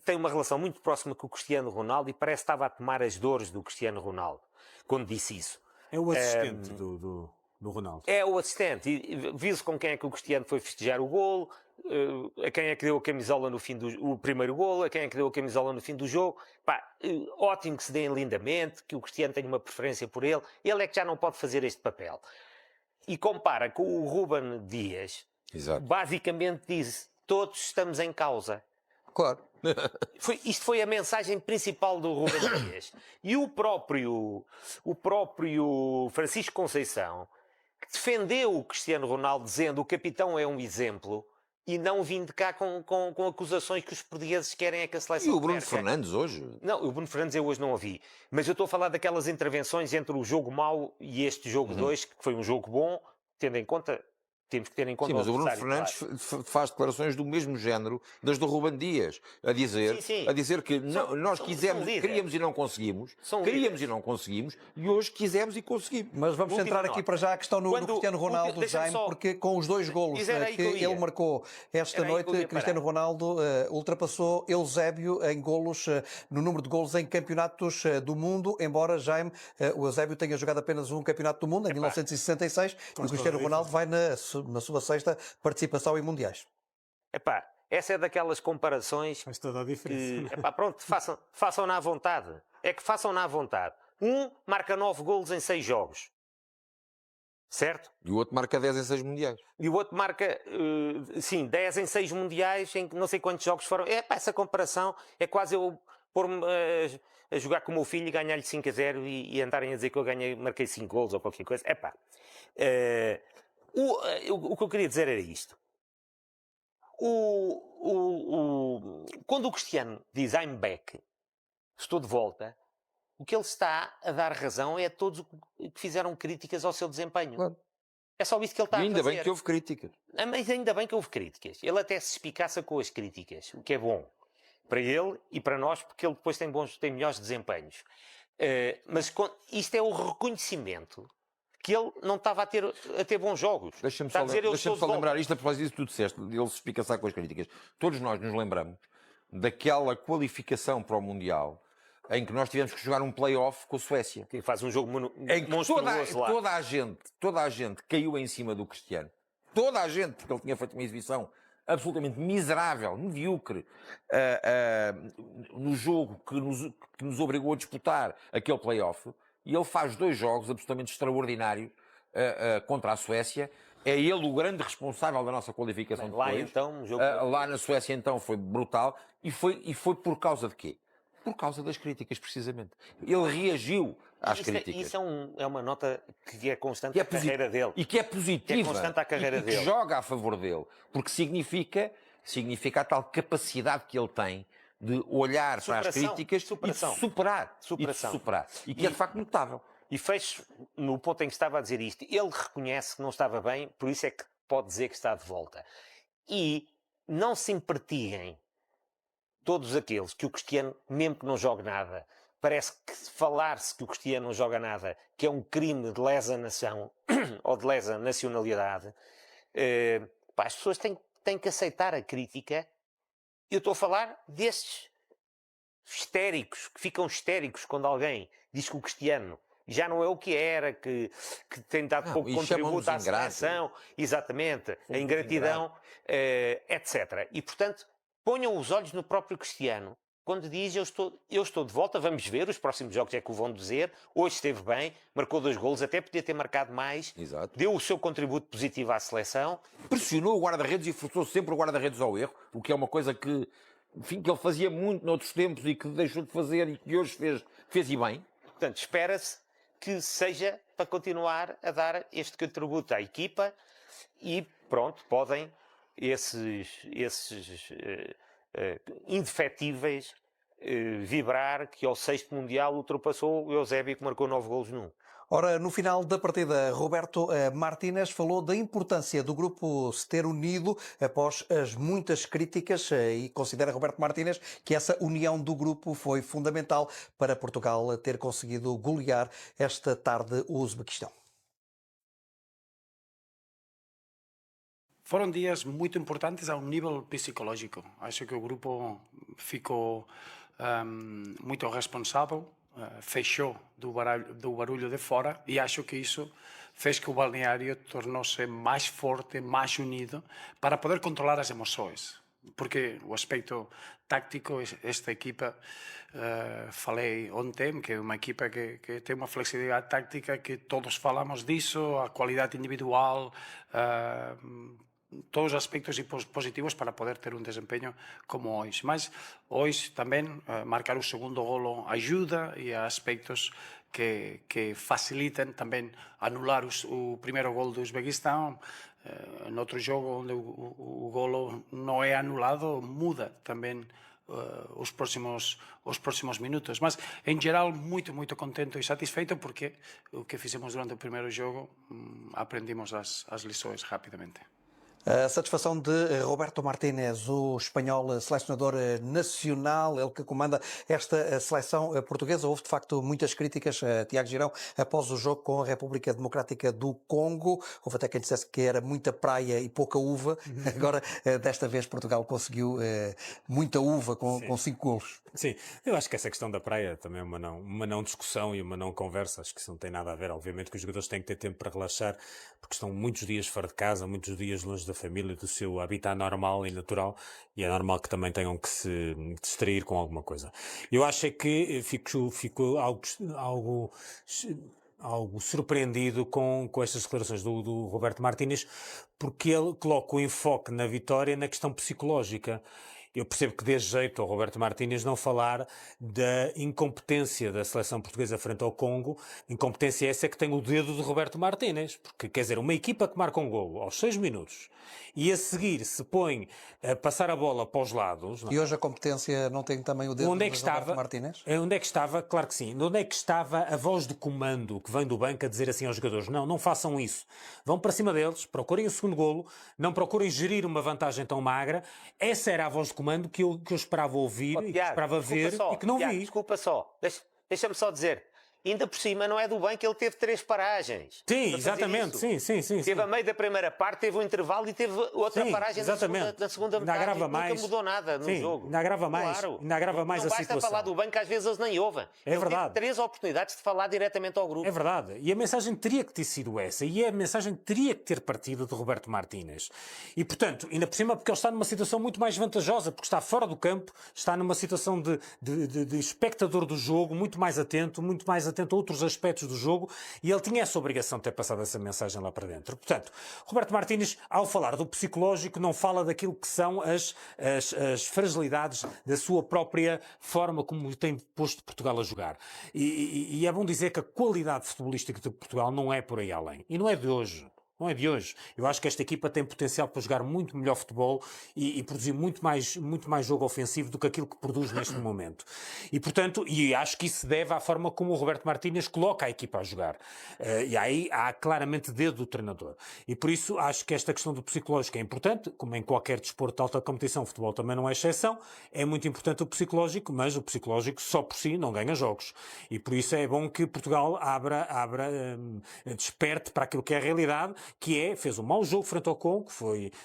tem uma relação muito próxima com o Cristiano Ronaldo e parece que estava a tomar as dores do Cristiano Ronaldo quando disse isso. É o assistente do Ronaldo. É o assistente. E viu-se com quem é que o Cristiano foi festejar o golo, a quem é que deu a camisola no fim do primeiro golo, a quem é que deu a camisola no fim do jogo. Ótimo que se deem lindamente, que o Cristiano tenha uma preferência por ele. Ele é que já não pode fazer este papel. E compara com o Ruben Dias. Exato. Basicamente diz, todos estamos em causa. Claro. Isto foi a mensagem principal do Ruben Dias. E o próprio Francisco Conceição, que defendeu o Cristiano Ronaldo dizendo o capitão é um exemplo, e não vindo cá com acusações que os portugueses querem é que a seleção E o Bruno perca. Fernandes hoje? Não, o Bruno Fernandes eu hoje não ouvi. Mas eu estou a falar daquelas intervenções entre o jogo mau e este jogo 2, que foi um jogo bom, tendo em conta... Temos que ter em conta. Sim, mas o Bruno Fernandes faz declarações do mesmo género das do Ruben Dias, a dizer que nós queríamos e não conseguimos, e hoje quisemos e conseguimos. Mas vamos centrar aqui para já a questão no Cristiano Ronaldo, Jaime, porque com os 2 golos que ele marcou esta noite, Cristiano Ronaldo ultrapassou Eusébio em golos, no número de golos em campeonatos do mundo, embora, Jaime, o Eusébio tenha jogado apenas um campeonato do mundo, em 1966, e o Cristiano Ronaldo vai na sua 6ª participação em mundiais. Essa é daquelas comparações. Faz toda a diferença. Que, pronto, façam-na à vontade. É que façam-na à vontade. Um marca 9 golos em 6 jogos. Certo? E o outro marca 10 em 6 mundiais. E o outro marca, 10 em 6 mundiais, em não sei quantos jogos foram. Essa comparação é quase eu pôr-me a jogar com o meu filho e ganhar-lhe 5-0 e andarem a dizer que eu marquei 5 golos ou qualquer coisa. O que eu queria dizer era isto. Quando o Cristiano diz I'm back, estou de volta, o que ele está a dar razão é a todos que fizeram críticas ao seu desempenho. Claro. É só isso que ele está a fazer. E ainda bem que houve críticas. Mas ainda bem que houve críticas. Ele até se espicaça com as críticas, o que é bom para ele e para nós, porque ele depois tem melhores desempenhos. Mas isto é o reconhecimento que ele não estava a ter bons jogos. Deixa-me só lembrar isto a propósito disso que tu disseste, de ele se espicaçar com as críticas. Todos nós nos lembramos daquela qualificação para o Mundial em que nós tivemos que jogar um play-off com a Suécia. Que faz um jogo em que monstruoso lá. Toda a gente caiu em cima do Cristiano. Toda a gente, porque ele tinha feito uma exibição absolutamente miserável, medíocre, no jogo que nos obrigou a disputar aquele play-off. E ele faz 2 jogos absolutamente extraordinários contra a Suécia. É ele o grande responsável da nossa qualificação depois. Lá então, um jogo... lá na Suécia então foi brutal. E foi por causa de quê? Por causa das críticas, precisamente. Ele reagiu às críticas. Isso é uma nota que é constante à carreira dele. E que é positiva. Que é constante à carreira dele. Que joga a favor dele. Porque significa a tal capacidade que ele tem de olhar para as críticas e de superar. E que é de facto notável. E fecho no ponto em que estava a dizer isto. Ele reconhece que não estava bem, por isso é que pode dizer que está de volta. E não se impertiguem todos aqueles que o Cristiano, mesmo que não jogue nada, parece que falar-se que o Cristiano não joga nada, que é um crime de lesa nação ou de lesa nacionalidade, as pessoas têm que aceitar a crítica. Eu estou a falar destes histéricos, que ficam histéricos quando alguém diz que o Cristiano já não é o que era, que tem dado pouco contributo à seleção, exatamente, a ingratidão, etc. E, portanto, ponham os olhos no próprio Cristiano quando diz eu estou de volta, vamos ver, os próximos jogos é que o vão dizer, hoje esteve bem, marcou 2 golos, até podia ter marcado mais, Exato. deu o seu contributo positivo à seleção. Pressionou o guarda-redes e forçou sempre o guarda-redes ao erro, o que é uma coisa que, enfim, que ele fazia muito noutros tempos e que deixou de fazer e que hoje fez e bem. Portanto, espera-se que seja para continuar a dar este contributo à equipa e pronto, podem esses indefetíveis vibrar que ao 6º Mundial ultrapassou o Eusébio, que marcou 9 golos num. Ora, no final da partida, Roberto Martínez falou da importância do grupo se ter unido após as muitas críticas e considera Roberto Martínez que essa união do grupo foi fundamental para Portugal ter conseguido golear esta tarde o Uzbequistão. Foram dias muito importantes a um nível psicológico. Acho que o grupo ficou muito responsável, fechou do barulho de fora e acho que isso fez que o balneário tornou-se mais forte, mais unido para poder controlar as emoções. Porque o aspecto táctico, esta equipa, falei ontem, que é uma equipa que tem uma flexibilidade táctica que todos falamos disso, a qualidade individual, todos os aspectos positivos para poder ter um desempenho como hoje. Mas hoje também marcar o segundo golo ajuda e há aspectos que facilitam também anular o primeiro golo do Uzbequistão. No outro jogo onde o golo não é anulado, muda também os próximos minutos. Mas, em geral, muito contente e satisfeito porque o que fizemos durante o primeiro jogo aprendimos as lições rapidamente. A satisfação de Roberto Martínez, o espanhol selecionador nacional, ele que comanda esta seleção portuguesa. Houve, de facto, muitas críticas, Tiago Girão, após o jogo com a República Democrática do Congo. Houve até quem dissesse que era muita praia e pouca uva. Agora, desta vez, Portugal conseguiu muita uva com 5 golos. Sim, eu acho que essa questão da praia também é uma não discussão e uma não conversa. Acho que isso não tem nada a ver. Obviamente que os jogadores têm que ter tempo para relaxar, porque estão muitos dias fora de casa, muitos dias longe da família, do seu habitat normal e natural, e é normal que também tenham que se distrair com alguma coisa. Eu acho é que fico algo surpreendido com estas declarações do Roberto Martínez, porque ele coloca o enfoque na vitória na questão psicológica. Eu percebo que dê jeito ao Roberto Martínez não falar da incompetência da seleção portuguesa frente ao Congo. Incompetência essa é que tem o dedo de Roberto Martínez. Porque, quer dizer, uma equipa que marca um golo aos 6 minutos e a seguir se põe a passar a bola para os lados... E hoje a competência não tem também o dedo de Roberto Martínez? Onde é que estava? Claro que sim. Onde é que estava a voz de comando que vem do banco a dizer assim aos jogadores? Não façam isso. Vão para cima deles, procurem o segundo golo, não procurem gerir uma vantagem tão magra. Essa era a voz de comando que eu esperava ouvir, Tiago, e que esperava ver e que não vi. Desculpa só, deixa-me só dizer, ainda por cima não é do bem que ele teve 3 paragens. Sim, exatamente, sim. Teve a meio da primeira parte, teve um intervalo e teve outra paragem na segunda metade. Nunca mudou nada no jogo. Ainda agrava mais, claro. ainda agrava mais a situação. Não basta falar do banco, às vezes eles nem ouvem. É verdade. Teve 3 oportunidades de falar diretamente ao grupo. É verdade. E a mensagem teria que ter sido essa. E a mensagem teria que ter partido de Roberto Martínez. E, portanto, ainda por cima, porque ele está numa situação muito mais vantajosa, porque está fora do campo, está numa situação de espectador do jogo, muito mais atento a outros aspectos do jogo, e ele tinha essa obrigação de ter passado essa mensagem lá para dentro. Portanto, Roberto Martínez, ao falar do psicológico, não fala daquilo que são as fragilidades da sua própria forma como tem posto Portugal a jogar. E é bom dizer que a qualidade futebolística de Portugal não é por aí além. E não é de hoje. Não é de hoje. Eu acho que esta equipa tem potencial para jogar muito melhor futebol e produzir muito mais jogo ofensivo do que aquilo que produz neste momento. E, portanto, acho que isso se deve à forma como o Roberto Martínez coloca a equipa a jogar. E aí há claramente dedo do treinador. E por isso acho que esta questão do psicológico é importante, como em qualquer desporto de alta competição, o futebol também não é exceção. É muito importante o psicológico, mas o psicológico só por si não ganha jogos. E por isso é bom que Portugal desperte para aquilo que é a realidade fez um mau jogo frente ao Congo,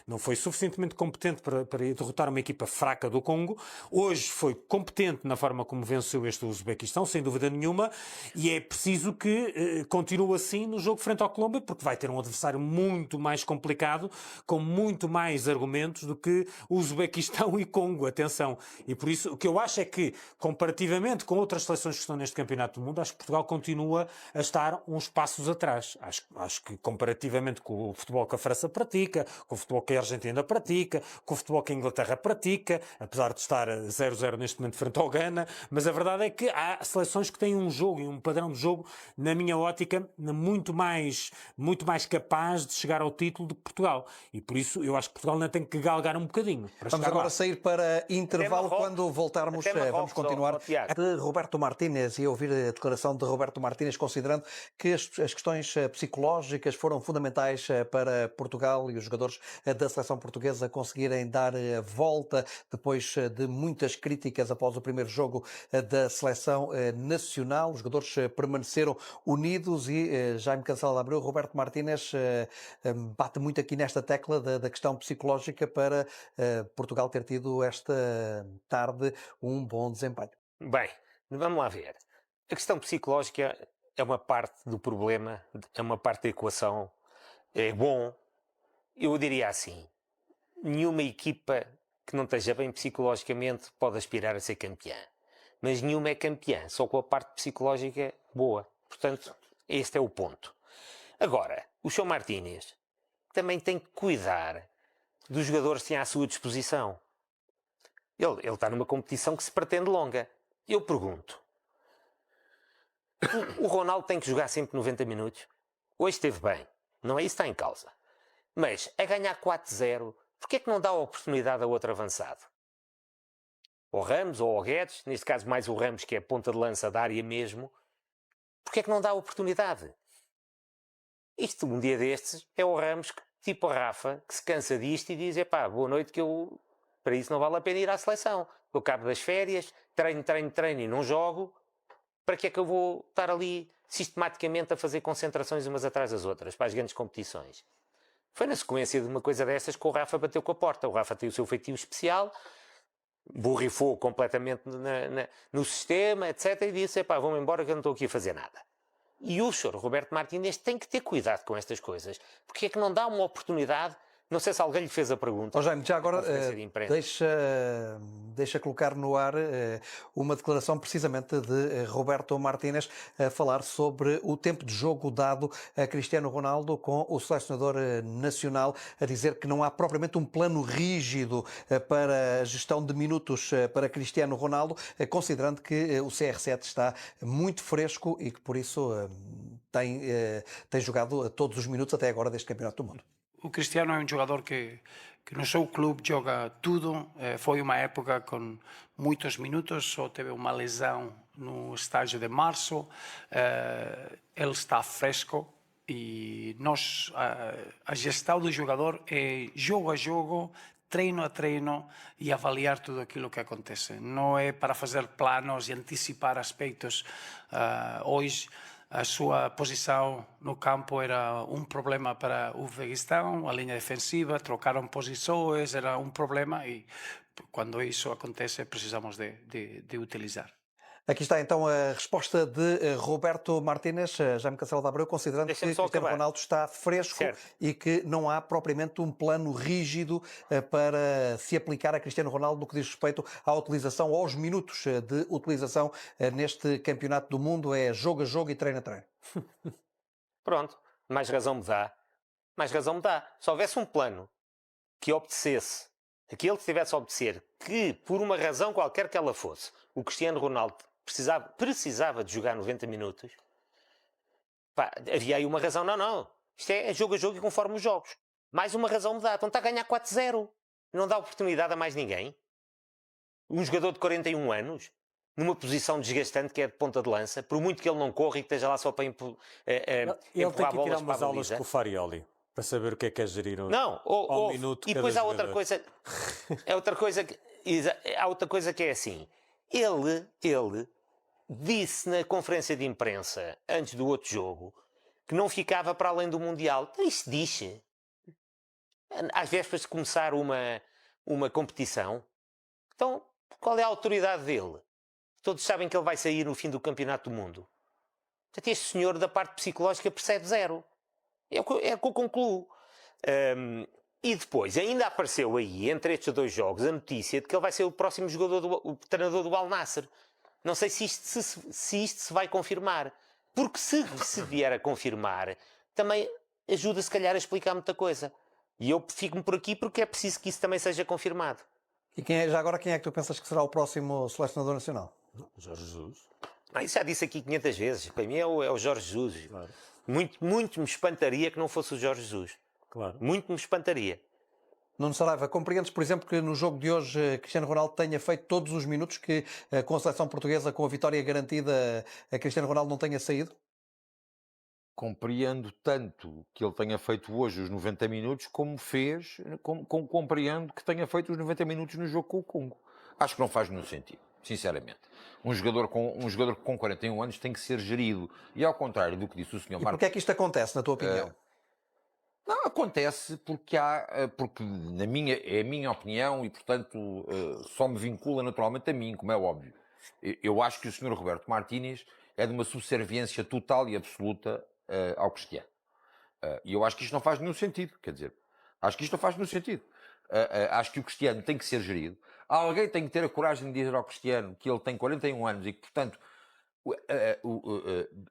não foi suficientemente competente para derrotar uma equipa fraca do Congo. Hoje foi competente na forma como venceu este Uzbequistão, sem dúvida nenhuma, e é preciso que continue assim no jogo frente ao Colômbia, porque vai ter um adversário muito mais complicado, com muito mais argumentos do que Uzbequistão e Congo, atenção. E por isso, o que eu acho é que, comparativamente com outras seleções que estão neste Campeonato do Mundo, acho que Portugal continua a estar uns passos atrás. Acho que, comparativamente com o futebol que a França pratica, com o futebol que a Argentina pratica, com o futebol que a Inglaterra pratica, apesar de estar 0-0 neste momento frente ao Ghana, mas a verdade é que há seleções que têm um jogo e um padrão de jogo, na minha ótica, muito mais capaz de chegar ao título do que Portugal. E por isso eu acho que Portugal ainda tem que galgar um bocadinho. Vamos agora sair para intervalo. Quando voltarmos, vamos continuar de Roberto Martínez e ouvir a declaração de Roberto Martínez, considerando que as questões psicológicas foram fundamentais para Portugal e os jogadores da seleção portuguesa conseguirem dar a volta depois de muitas críticas após o primeiro jogo da seleção nacional. Os jogadores permaneceram unidos e Jaime Cancela de Abreu, Roberto Martínez bate muito aqui nesta tecla da questão psicológica para Portugal ter tido esta tarde um bom desempenho. Bem, vamos lá ver. A questão psicológica é uma parte do problema, é uma parte da equação. É bom, eu diria assim, nenhuma equipa que não esteja bem psicologicamente pode aspirar a ser campeã. Mas nenhuma é campeã, só com a parte psicológica boa. Portanto, este é o ponto. Agora, o João Martínez também tem que cuidar dos jogadores que têm à sua disposição. Ele está numa competição que se pretende longa. Eu pergunto, o Ronaldo tem que jogar sempre 90 minutos? Hoje esteve bem, não é isso que está em causa. Mas, a ganhar 4-0, porquê é que não dá a oportunidade a outro avançado? Ao Ramos ou ao Guedes, neste caso mais o Ramos, que é a ponta de lança da área mesmo, porquê é que não dá a oportunidade? Isto, um dia destes, é o Ramos, tipo a Rafa, que se cansa disto e diz, epá, boa noite, que eu, para isso não vale a pena ir à seleção. Eu acabo das férias, treino e não jogo, para que é que eu vou estar ali sistematicamente a fazer concentrações umas atrás das outras, para as grandes competições? Foi na sequência de uma coisa dessas que o Rafa bateu com a porta. O Rafa tem o seu feitio especial, borrifou completamente no sistema, etc. E disse, epá, vou-me embora que eu não estou aqui a fazer nada. E o senhor Roberto Martínez tem que ter cuidado com estas coisas. Porque é que não dá uma oportunidade? Não sei se alguém lhe fez a pergunta. Jaime, já agora deixa colocar no ar uma declaração precisamente de Roberto Martínez a falar sobre o tempo de jogo dado a Cristiano Ronaldo com o selecionador nacional, a dizer que não há propriamente um plano rígido para a gestão de minutos para Cristiano Ronaldo, considerando que o CR7 está muito fresco e que por isso tem jogado todos os minutos até agora deste Campeonato do Mundo. O Cristiano é um jogador que no seu clube joga tudo. Foi uma época com muitos minutos, só teve uma lesão no estágio de março. Ele está fresco e nós, a gestão do jogador é jogo a jogo, treino a treino e avaliar tudo aquilo que acontece. Não é para fazer planos e antecipar aspectos. Hoje, a sua posição no campo era um problema para o Uzbequistão, a linha defensiva, trocaram posições, era um problema e quando isso acontece precisamos de utilizar. Aqui está então a resposta de Roberto Martínez, Jaime Cancela de Abreu, considerando que Cristiano Ronaldo está fresco e que não há propriamente um plano rígido para se aplicar a Cristiano Ronaldo no que diz respeito à utilização, aos minutos de utilização neste Campeonato do Mundo. É jogo a jogo e treino a treino. Pronto, mais razão me dá. Mais razão me dá. Se houvesse um plano que obedecesse, aquele que tivesse a obedecer, que por uma razão qualquer que ela fosse, o Cristiano Ronaldo precisava de jogar 90 minutos, pá, havia aí uma razão. Não. Isto é jogo a jogo e conforme os jogos. Mais uma razão me dá. Então está a ganhar 4-0. Não dá oportunidade a mais ninguém. Um jogador de 41 anos, numa posição desgastante que é de ponta de lança, por muito que ele não corra e que esteja lá só para empurrar ele tem que tirar umas aulas aulas com o Farioli para saber o que é gerir ao minuto. E depois há outra coisa. Há outra coisa que é assim. Ele disse na conferência de imprensa, antes do outro jogo, que não ficava para além do Mundial. Então isso diz. Às vésperas de começar uma competição. Então, qual é a autoridade dele? Todos sabem que ele vai sair no fim do Campeonato do Mundo. Portanto, este senhor da parte psicológica percebe zero. É o que eu concluo. E depois, ainda apareceu aí, entre estes 2 jogos, a notícia de que ele vai ser o próximo o treinador do Al Nassr. Não sei se isto se vai confirmar. Porque se vier a confirmar, também ajuda se calhar a explicar muita coisa. E eu fico-me por aqui porque é preciso que isso também seja confirmado. E já agora, quem é que tu pensas que será o próximo selecionador nacional? Jorge Jesus. Isso já disse aqui 500 vezes. Para mim é o Jorge Jesus. Claro. Muito me espantaria que não fosse o Jorge Jesus. Claro. Muito me espantaria. Nuno Saraiva, compreendes, por exemplo, que no jogo de hoje Cristiano Ronaldo tenha feito todos os minutos que com a seleção portuguesa, com a vitória garantida, a Cristiano Ronaldo não tenha saído? Compreendo tanto que ele tenha feito hoje os 90 minutos como compreendo que tenha feito os 90 minutos no jogo com o Congo. Acho que não faz nenhum sentido, sinceramente. Um jogador com 41 anos tem que ser gerido. E ao contrário do que disse o Sr. E porquê é que isto acontece, na tua opinião? Não, acontece porque porque é a minha opinião e, portanto, só me vincula naturalmente a mim, como é óbvio. Eu acho que o Sr. Roberto Martínez é de uma subserviência total e absoluta ao Cristiano. E eu acho que isto não faz nenhum sentido, quer dizer, acho que isto não faz nenhum sentido. Acho que o Cristiano tem que ser gerido. Alguém tem que ter a coragem de dizer ao Cristiano que ele tem 41 anos e que, portanto,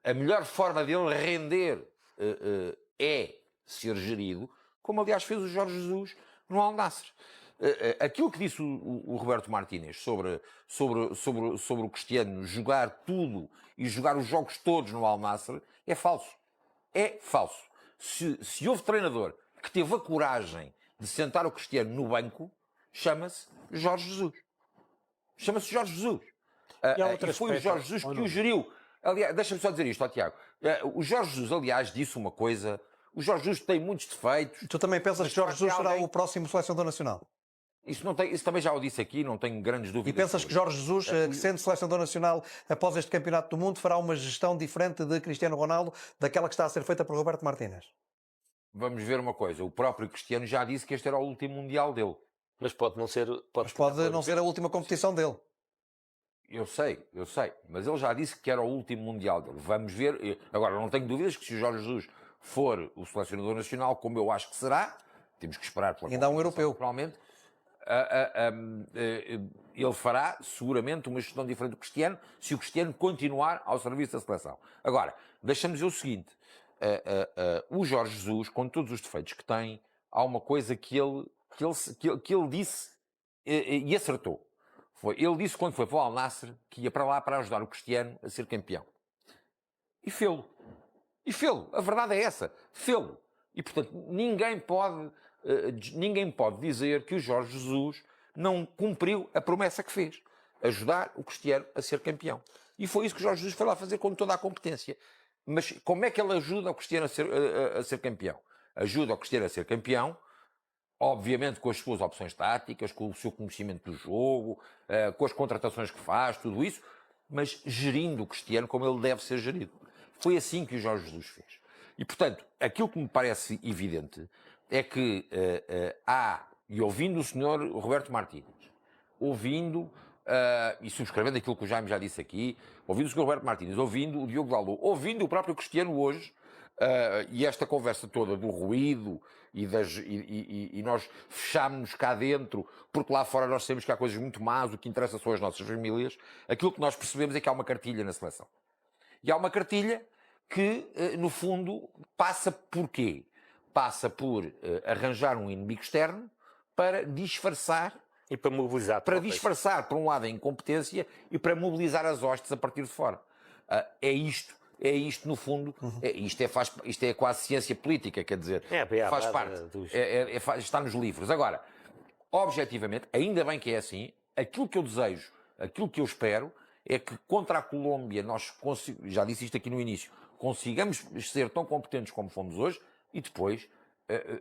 a melhor forma dele render é ser gerido, como aliás fez o Jorge Jesus no Al Nassr. Aquilo que disse o Roberto Martínez sobre o Cristiano jogar tudo e jogar os jogos todos no Al Nassr é falso. É falso. Se houve treinador que teve a coragem de sentar o Cristiano no banco, chama-se Jorge Jesus. Chama-se Jorge Jesus. E foi o Jorge Jesus que o geriu. Aliás, deixa-me só dizer isto, Tiago. O Jorge Jesus, aliás, disse uma coisa. O Jorge Jesus tem muitos defeitos. Tu também pensas que Jorge Jesus será o próximo selecionador nacional? Isso também já o disse aqui, não tenho grandes dúvidas. E pensas que Jorge Jesus, que sendo selecionador nacional após este Campeonato do Mundo, fará uma gestão diferente de Cristiano Ronaldo daquela que está a ser feita por Roberto Martínez? Vamos ver uma coisa. O próprio Cristiano já disse que este era o último Mundial dele. Mas pode não ser... Pode não ser a última competição dele. Eu sei. Mas ele já disse que era o último Mundial dele. Vamos ver. Agora, não tenho dúvidas que se o Jorge Jesus for o selecionador nacional, como eu acho que será, temos que esperar pela ainda há um europeu. Provavelmente. Ele fará seguramente uma gestão diferente do Cristiano se o Cristiano continuar ao serviço da seleção. Agora, deixa-me dizer o seguinte, o Jorge Jesus, com todos os defeitos que tem, há uma coisa que ele disse e acertou. Ele disse quando foi para o Al Nassr que ia para lá para ajudar o Cristiano a ser campeão. E fê-lo. A verdade é essa. Fê-lo. E, portanto, ninguém pode dizer que o Jorge Jesus não cumpriu a promessa que fez. Ajudar o Cristiano a ser campeão. E foi isso que o Jorge Jesus foi lá fazer com toda a competência. Mas como é que ele ajuda o Cristiano a ser campeão? Ajuda o Cristiano a ser campeão, obviamente com as suas opções táticas, com o seu conhecimento do jogo, com as contratações que faz, tudo isso, mas gerindo o Cristiano como ele deve ser gerido. Foi assim que o Jorge Jesus fez. E, portanto, aquilo que me parece evidente é que e ouvindo o Sr. Roberto Martínez, ouvindo, e subscrevendo aquilo que o Jaime já disse aqui, ouvindo o Sr. Roberto Martínez, ouvindo o Diogo Dalot, ouvindo o próprio Cristiano hoje, e esta conversa toda do ruído e nós fechámos-nos cá dentro, porque lá fora nós sabemos que há coisas muito más, o que interessa são as nossas famílias, aquilo que nós percebemos é que há uma cartilha na seleção. E há uma cartilha que, no fundo, passa por quê? Passa por arranjar um inimigo externo para disfarçar e para mobilizar. Para disfarçar, por um lado, a incompetência e para mobilizar as hostes a partir de fora. É isto, no fundo, isto é quase ciência política, quer dizer, faz parte, está nos livros. Agora, objetivamente, ainda bem que é assim, aquilo que eu desejo, aquilo que eu espero, é que contra a Colômbia nós, já disse isto aqui no início, consigamos ser tão competentes como fomos hoje e depois,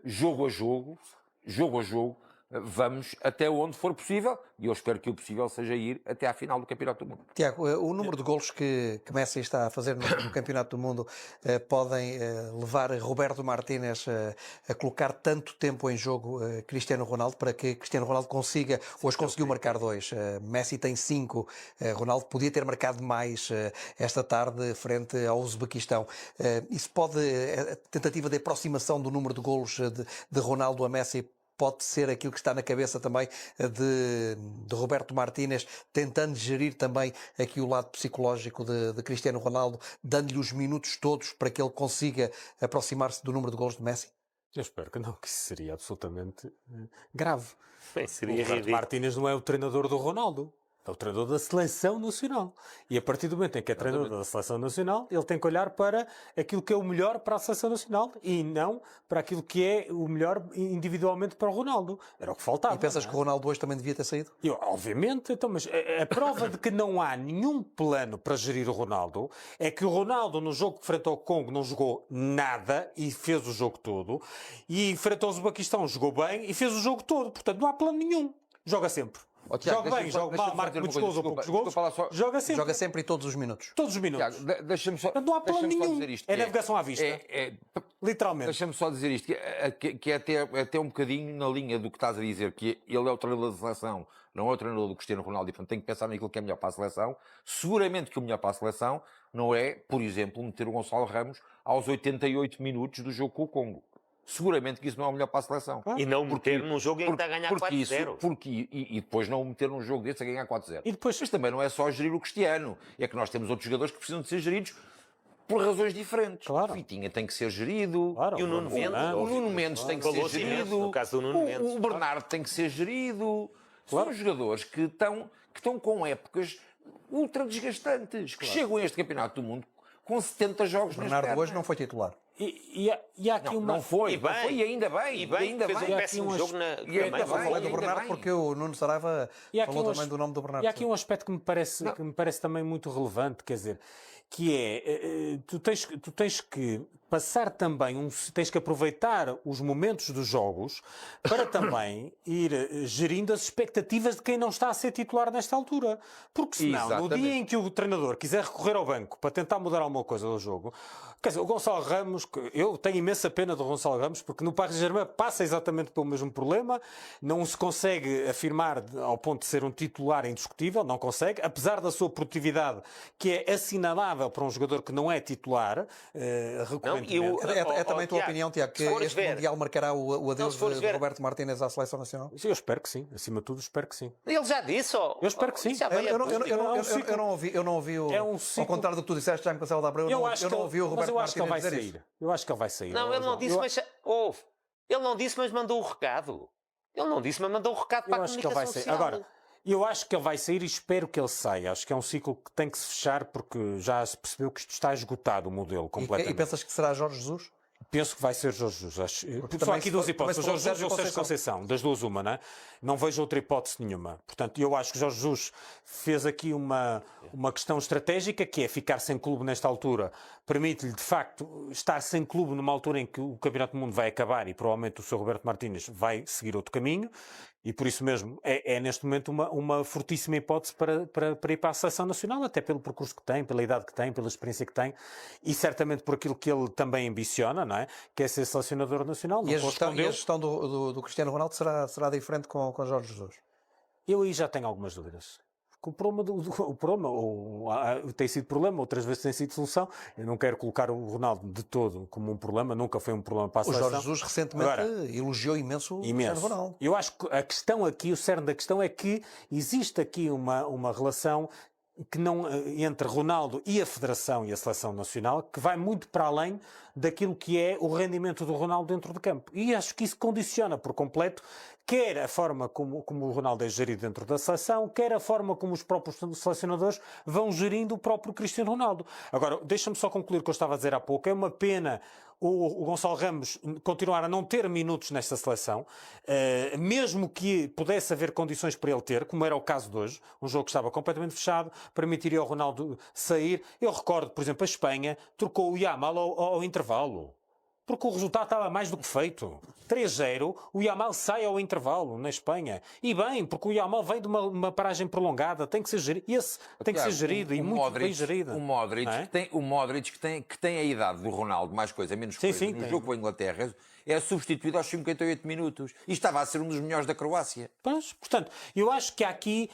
jogo a jogo, vamos até onde for possível, e eu espero que o possível seja ir até à final do Campeonato do Mundo. Tiago, o número de golos que Messi está a fazer no Campeonato do Mundo podem levar Roberto Martínez a colocar tanto tempo em jogo Cristiano Ronaldo, para que Cristiano Ronaldo consiga, hoje conseguiu marcar 2, Messi tem 5, Ronaldo podia ter marcado mais esta tarde frente ao Uzbequistão. Isso pode, a tentativa de aproximação do número de golos de Ronaldo a Messi, pode ser aquilo que está na cabeça também de Roberto Martínez, tentando gerir também aqui o lado psicológico de Cristiano Ronaldo, dando-lhe os minutos todos para que ele consiga aproximar-se do número de golos de Messi? Eu espero que não, que isso seria absolutamente grave. Bem, seria O Roberto ridículo. Martínez não é o treinador do Ronaldo. É o treinador da Seleção Nacional. E a partir do momento em que é treinador da Seleção Nacional, ele tem que olhar para aquilo que é o melhor para a Seleção Nacional e não para aquilo que é o melhor individualmente para o Ronaldo. Era o que faltava. E pensas que o Ronaldo hoje também devia ter saído? Obviamente, então, mas a prova de que não há nenhum plano para gerir o Ronaldo é que o Ronaldo, no jogo frente ao Congo, não jogou nada e fez o jogo todo. E frente ao Uzbequistão jogou bem e fez o jogo todo. Portanto, não há plano nenhum. Joga sempre. Tiago, Joga bem, joga mal, marca muitos gols ou poucos gols. Joga sempre. Joga sempre e todos os minutos. Todos os minutos. Tiago, deixa-me só, Portanto, não há plano deixa-me só nenhum. dizer isto. É navegação à vista. Literalmente. Deixa-me só dizer isto, que é até um bocadinho na linha do que estás a dizer, que ele é o treinador da seleção, não é o treinador do Cristiano Ronaldo, e portanto tem que pensar naquilo que é melhor para a seleção. Seguramente que o melhor para a seleção não é, por exemplo, meter o Gonçalo Ramos aos 88 minutos do jogo com o Congo. Seguramente que isso não é o melhor para a seleção. E não meter num jogo em que está a ganhar 4-0. E depois não meter num jogo desse a ganhar 4-0. E depois... Mas também não é só gerir o Cristiano. É que nós temos outros jogadores que precisam de ser geridos por razões diferentes. Claro. O Vitinha tem que ser gerido. Claro. E o Nuno Mendes? O Nuno Mendes tem que ser Falou-se imenso gerido. no caso do Nuno Mendes. O Bernardo tem que ser gerido. São jogadores que estão com épocas ultra desgastantes, que chegam a este Campeonato do Mundo com 70 jogos nas Bernardo pernas. hoje não foi titular. E há aqui uma... Não foi, E bem. não foi, e ainda bem. E bem, ainda fez um bem. péssimo jogo na... E ainda Eu falei do ainda Bernardo bem. porque o Nuno Saraiva E há aqui falou um também do nome do Bernardo. E há aqui um aspecto que me parece também muito relevante, quer dizer, que é, tu tens que passar também, tens que aproveitar os momentos dos jogos para também ir gerindo as expectativas de quem não está a ser titular nesta altura. Porque senão, no Exatamente. dia em que o treinador quiser recorrer ao banco para tentar mudar alguma coisa do jogo, quer dizer, o Gonçalo Ramos, eu tenho imensa pena do Gonçalo Ramos, porque no Paris Saint-Germain passa exatamente pelo mesmo problema, não se consegue afirmar ao ponto de ser um titular indiscutível, não consegue, apesar da sua produtividade, que é assinalável para um jogador que não é titular, recorrentemente. É também a tua opinião, Tiago, que este Mundial marcará o adeus de Roberto Martínez à Seleção Nacional? Eu espero que sim, acima de tudo espero que sim. Ele já disse, Eu espero que sim. Eu não ouvi, ao contrário do que tu disseste, já me Cancelo da Abreu, eu não ouvi o Roberto Martínez dizer isso. Eu acho que ele vai sair. Não, ele não disse, mas... Ouve. Ele não disse, mas mandou o recado. Ele não disse, mas mandou o recado para a comunicação social. Agora, eu acho que ele vai sair e espero que ele saia. Acho que é um ciclo que tem que se fechar porque já se percebeu que isto está esgotado, o modelo, completamente. E pensas que será Jorge Jesus? Penso que vai ser Jorge Jesus. Só também aqui duas hipóteses. também Jorge Jesus ou Sérgio Conceição. Das duas, uma, não é? Não vejo outra hipótese nenhuma. Portanto, eu acho que Jorge Jesus fez aqui uma questão estratégica, que é ficar sem clube nesta altura. Permite-lhe, de facto, estar sem clube numa altura em que o Campeonato do Mundo vai acabar e provavelmente o Sr. Roberto Martínez vai seguir outro caminho. E por isso mesmo é neste momento uma fortíssima hipótese para ir para a Seleção Nacional, até pelo percurso que tem, pela idade que tem, pela experiência que tem e certamente por aquilo que ele também ambiciona, não é? Que é ser selecionador nacional. E a gestão do Cristiano Ronaldo será diferente com Jorge Jesus? Eu aí já tenho algumas dúvidas. O problema tem sido problema, outras vezes tem sido solução. Eu não quero colocar o Ronaldo de todo como um problema, nunca foi um problema para a seleção. O Jorge Jesus recentemente elogiou imenso o Cristiano Ronaldo. Eu acho que a questão aqui, o cerne da questão é que existe aqui uma relação que não, entre Ronaldo e a Federação e a Seleção Nacional, que vai muito para além daquilo que é o rendimento do Ronaldo dentro de campo. E acho que isso condiciona por completo quer a forma como o Ronaldo é gerido dentro da seleção, quer a forma como os próprios selecionadores vão gerindo o próprio Cristiano Ronaldo. Agora, deixa-me só concluir o que eu estava a dizer há pouco. É uma pena o Gonçalo Ramos continuar a não ter minutos nesta seleção, mesmo que pudesse haver condições para ele ter, como era o caso de hoje, um jogo que estava completamente fechado, permitiria ao Ronaldo sair. Eu recordo, por exemplo, a Espanha trocou o Yamal ao intervalo. Porque o resultado estava mais do que feito. 3-0, o Yamal sai ao intervalo na Espanha. E bem, porque o Yamal vem de uma paragem prolongada, tem que ser gerido. Esse tem que ser gerido e muito bem gerido. O Modric, não é? que tem a idade do Ronaldo, mais coisa, menos coisa, sim, no tem. jogo com a Inglaterra, é substituído aos 58 minutos. E estava a ser um dos melhores da Croácia. Pois, portanto, eu acho que há aqui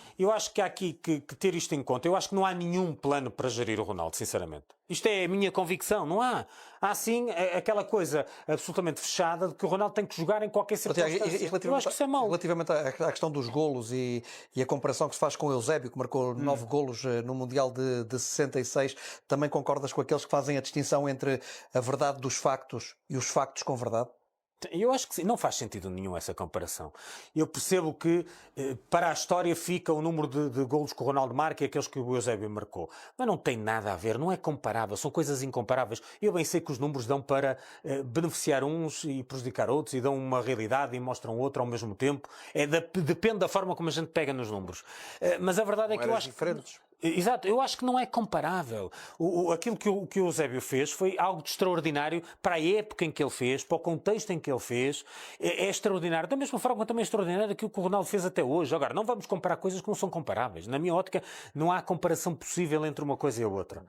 que ter isto em conta. Eu acho que não há nenhum plano para gerir o Ronaldo, sinceramente. Isto é a minha convicção, não há. Há sim aquela coisa absolutamente fechada de que o Ronaldo tem que jogar em qualquer circunstância. Eu acho que isso é mau. Relativamente à questão dos golos e a comparação que se faz com o Eusébio, que marcou 9 golos no Mundial de 66, também concordas com aqueles que fazem a distinção entre a verdade dos factos e os factos com verdade? Eu acho que sim, não faz sentido nenhum essa comparação. Eu percebo que para a história fica o número de golos que o Ronaldo marca e aqueles que o Eusébio marcou. Mas não tem nada a ver, não é comparável, são coisas incomparáveis. Eu bem sei que os números dão para beneficiar uns e prejudicar outros, e dão uma realidade e mostram outra ao mesmo tempo. Depende da forma como a gente pega nos números. Mas a verdade é que eu acho diferentes. Exato, eu acho que não é comparável. Aquilo que o Eusébio fez foi algo de extraordinário para a época em que ele fez, para o contexto em que ele fez. É extraordinário. Da mesma forma também é extraordinário aquilo que o Ronaldo fez até hoje. Agora, não vamos comparar coisas que não são comparáveis. Na minha ótica, não há comparação possível entre uma coisa e a outra.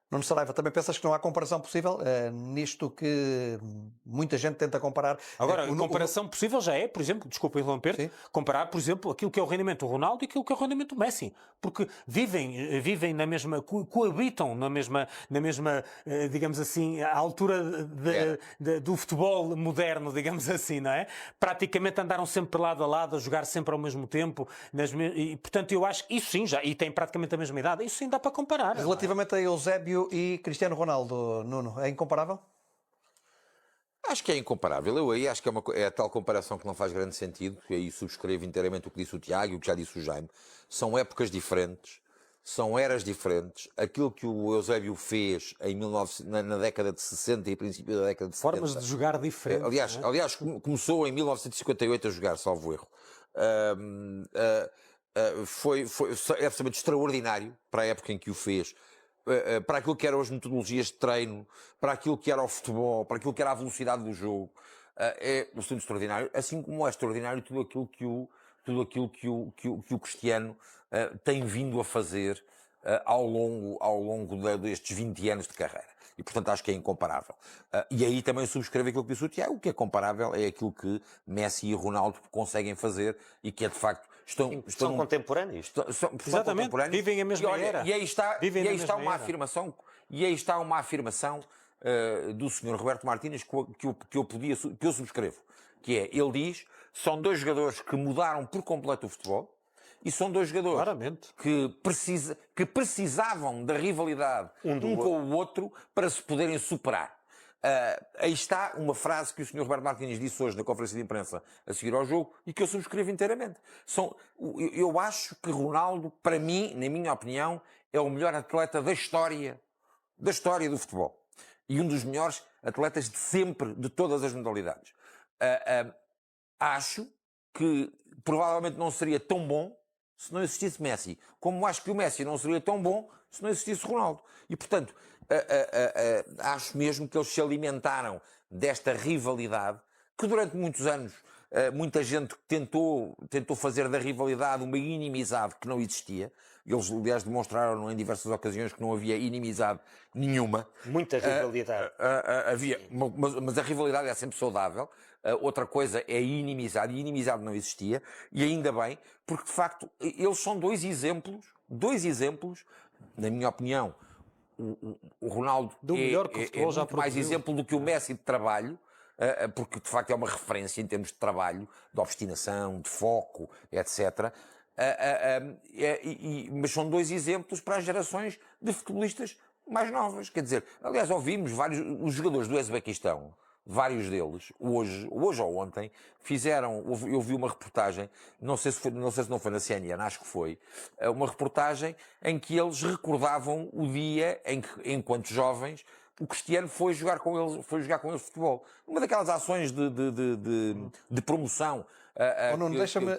Nuno Saraiva, também pensas que não há comparação possível nisto que muita gente tenta comparar? Agora, a comparação possível já é, por exemplo, desculpa interromper, comparar, por exemplo, aquilo que é o rendimento do Ronaldo e aquilo que é o rendimento do Messi. Porque vivem na mesma, coabitam na mesma digamos assim, à altura do futebol moderno, digamos assim, não é? Praticamente andaram sempre lado a lado, a jogar sempre ao mesmo tempo. E, portanto, eu acho que isso sim, já, e têm praticamente a mesma idade, isso sim dá para comparar. Relativamente a Eusébio e Cristiano Ronaldo, Nuno, é incomparável? Acho que é incomparável. Eu aí acho que é a tal comparação que não faz grande sentido. E aí subscrevo inteiramente o que disse o Tiago e o que já disse o Jaime. São épocas diferentes, são eras diferentes. Aquilo que o Eusébio fez na década de 60 e princípio da década de 70. Formas de jogar diferentes. Aliás, começou em 1958 a jogar, salvo erro. Foi absolutamente extraordinário para a época em que o fez. Para aquilo que eram as metodologias de treino, para aquilo que era o futebol, para aquilo que era a velocidade do jogo, é bastante extraordinário, assim como é extraordinário tudo aquilo que o Cristiano tem vindo a fazer ao longo destes 20 anos de carreira. E, portanto, acho que é incomparável. E aí também subscrevo aquilo que disse o Tiago. O que é comparável é aquilo que Messi e Ronaldo conseguem fazer e que é, de facto, são contemporâneos. Exatamente, vivem a mesma era. E aí está uma afirmação do Sr. Roberto Martínez que eu subscrevo. Que é, ele diz, são dois jogadores que mudaram por completo o futebol e são dois jogadores que precisavam da rivalidade um com o outro para se poderem superar. Aí está uma frase que o Sr. Roberto Martínez disse hoje na conferência de imprensa a seguir ao jogo e que eu subscrevo inteiramente. Eu acho que Ronaldo, para mim, na minha opinião, é o melhor atleta da história do futebol. E um dos melhores atletas de sempre, de todas as modalidades. Acho que provavelmente não seria tão bom se não existisse Messi. Como acho que o Messi não seria tão bom se não existisse Ronaldo. E, portanto, acho mesmo que eles se alimentaram desta rivalidade que durante muitos anos muita gente tentou fazer da rivalidade uma inimizade que não existia. Eles, aliás, demonstraram em diversas ocasiões que não havia inimizade nenhuma. Muita rivalidade. Mas a rivalidade é sempre saudável. Outra coisa é a inimizade. E a inimizade não existia. E ainda bem, porque de facto eles são dois exemplos, na minha opinião. O Ronaldo é muito mais exemplo do que o Messi de trabalho, porque de facto é uma referência em termos de trabalho, de obstinação, de foco, etc. Mas são dois exemplos para as gerações de futebolistas mais novas. Quer dizer, aliás, ouvimos os jogadores do Uzbequistão, vários deles, hoje ou ontem, eu vi uma reportagem, não sei se não foi na CNN, acho que foi, uma reportagem em que eles recordavam o dia em que, enquanto jovens, o Cristiano foi jogar com eles futebol. Uma daquelas ações de promoção. Nuno, deixa-me...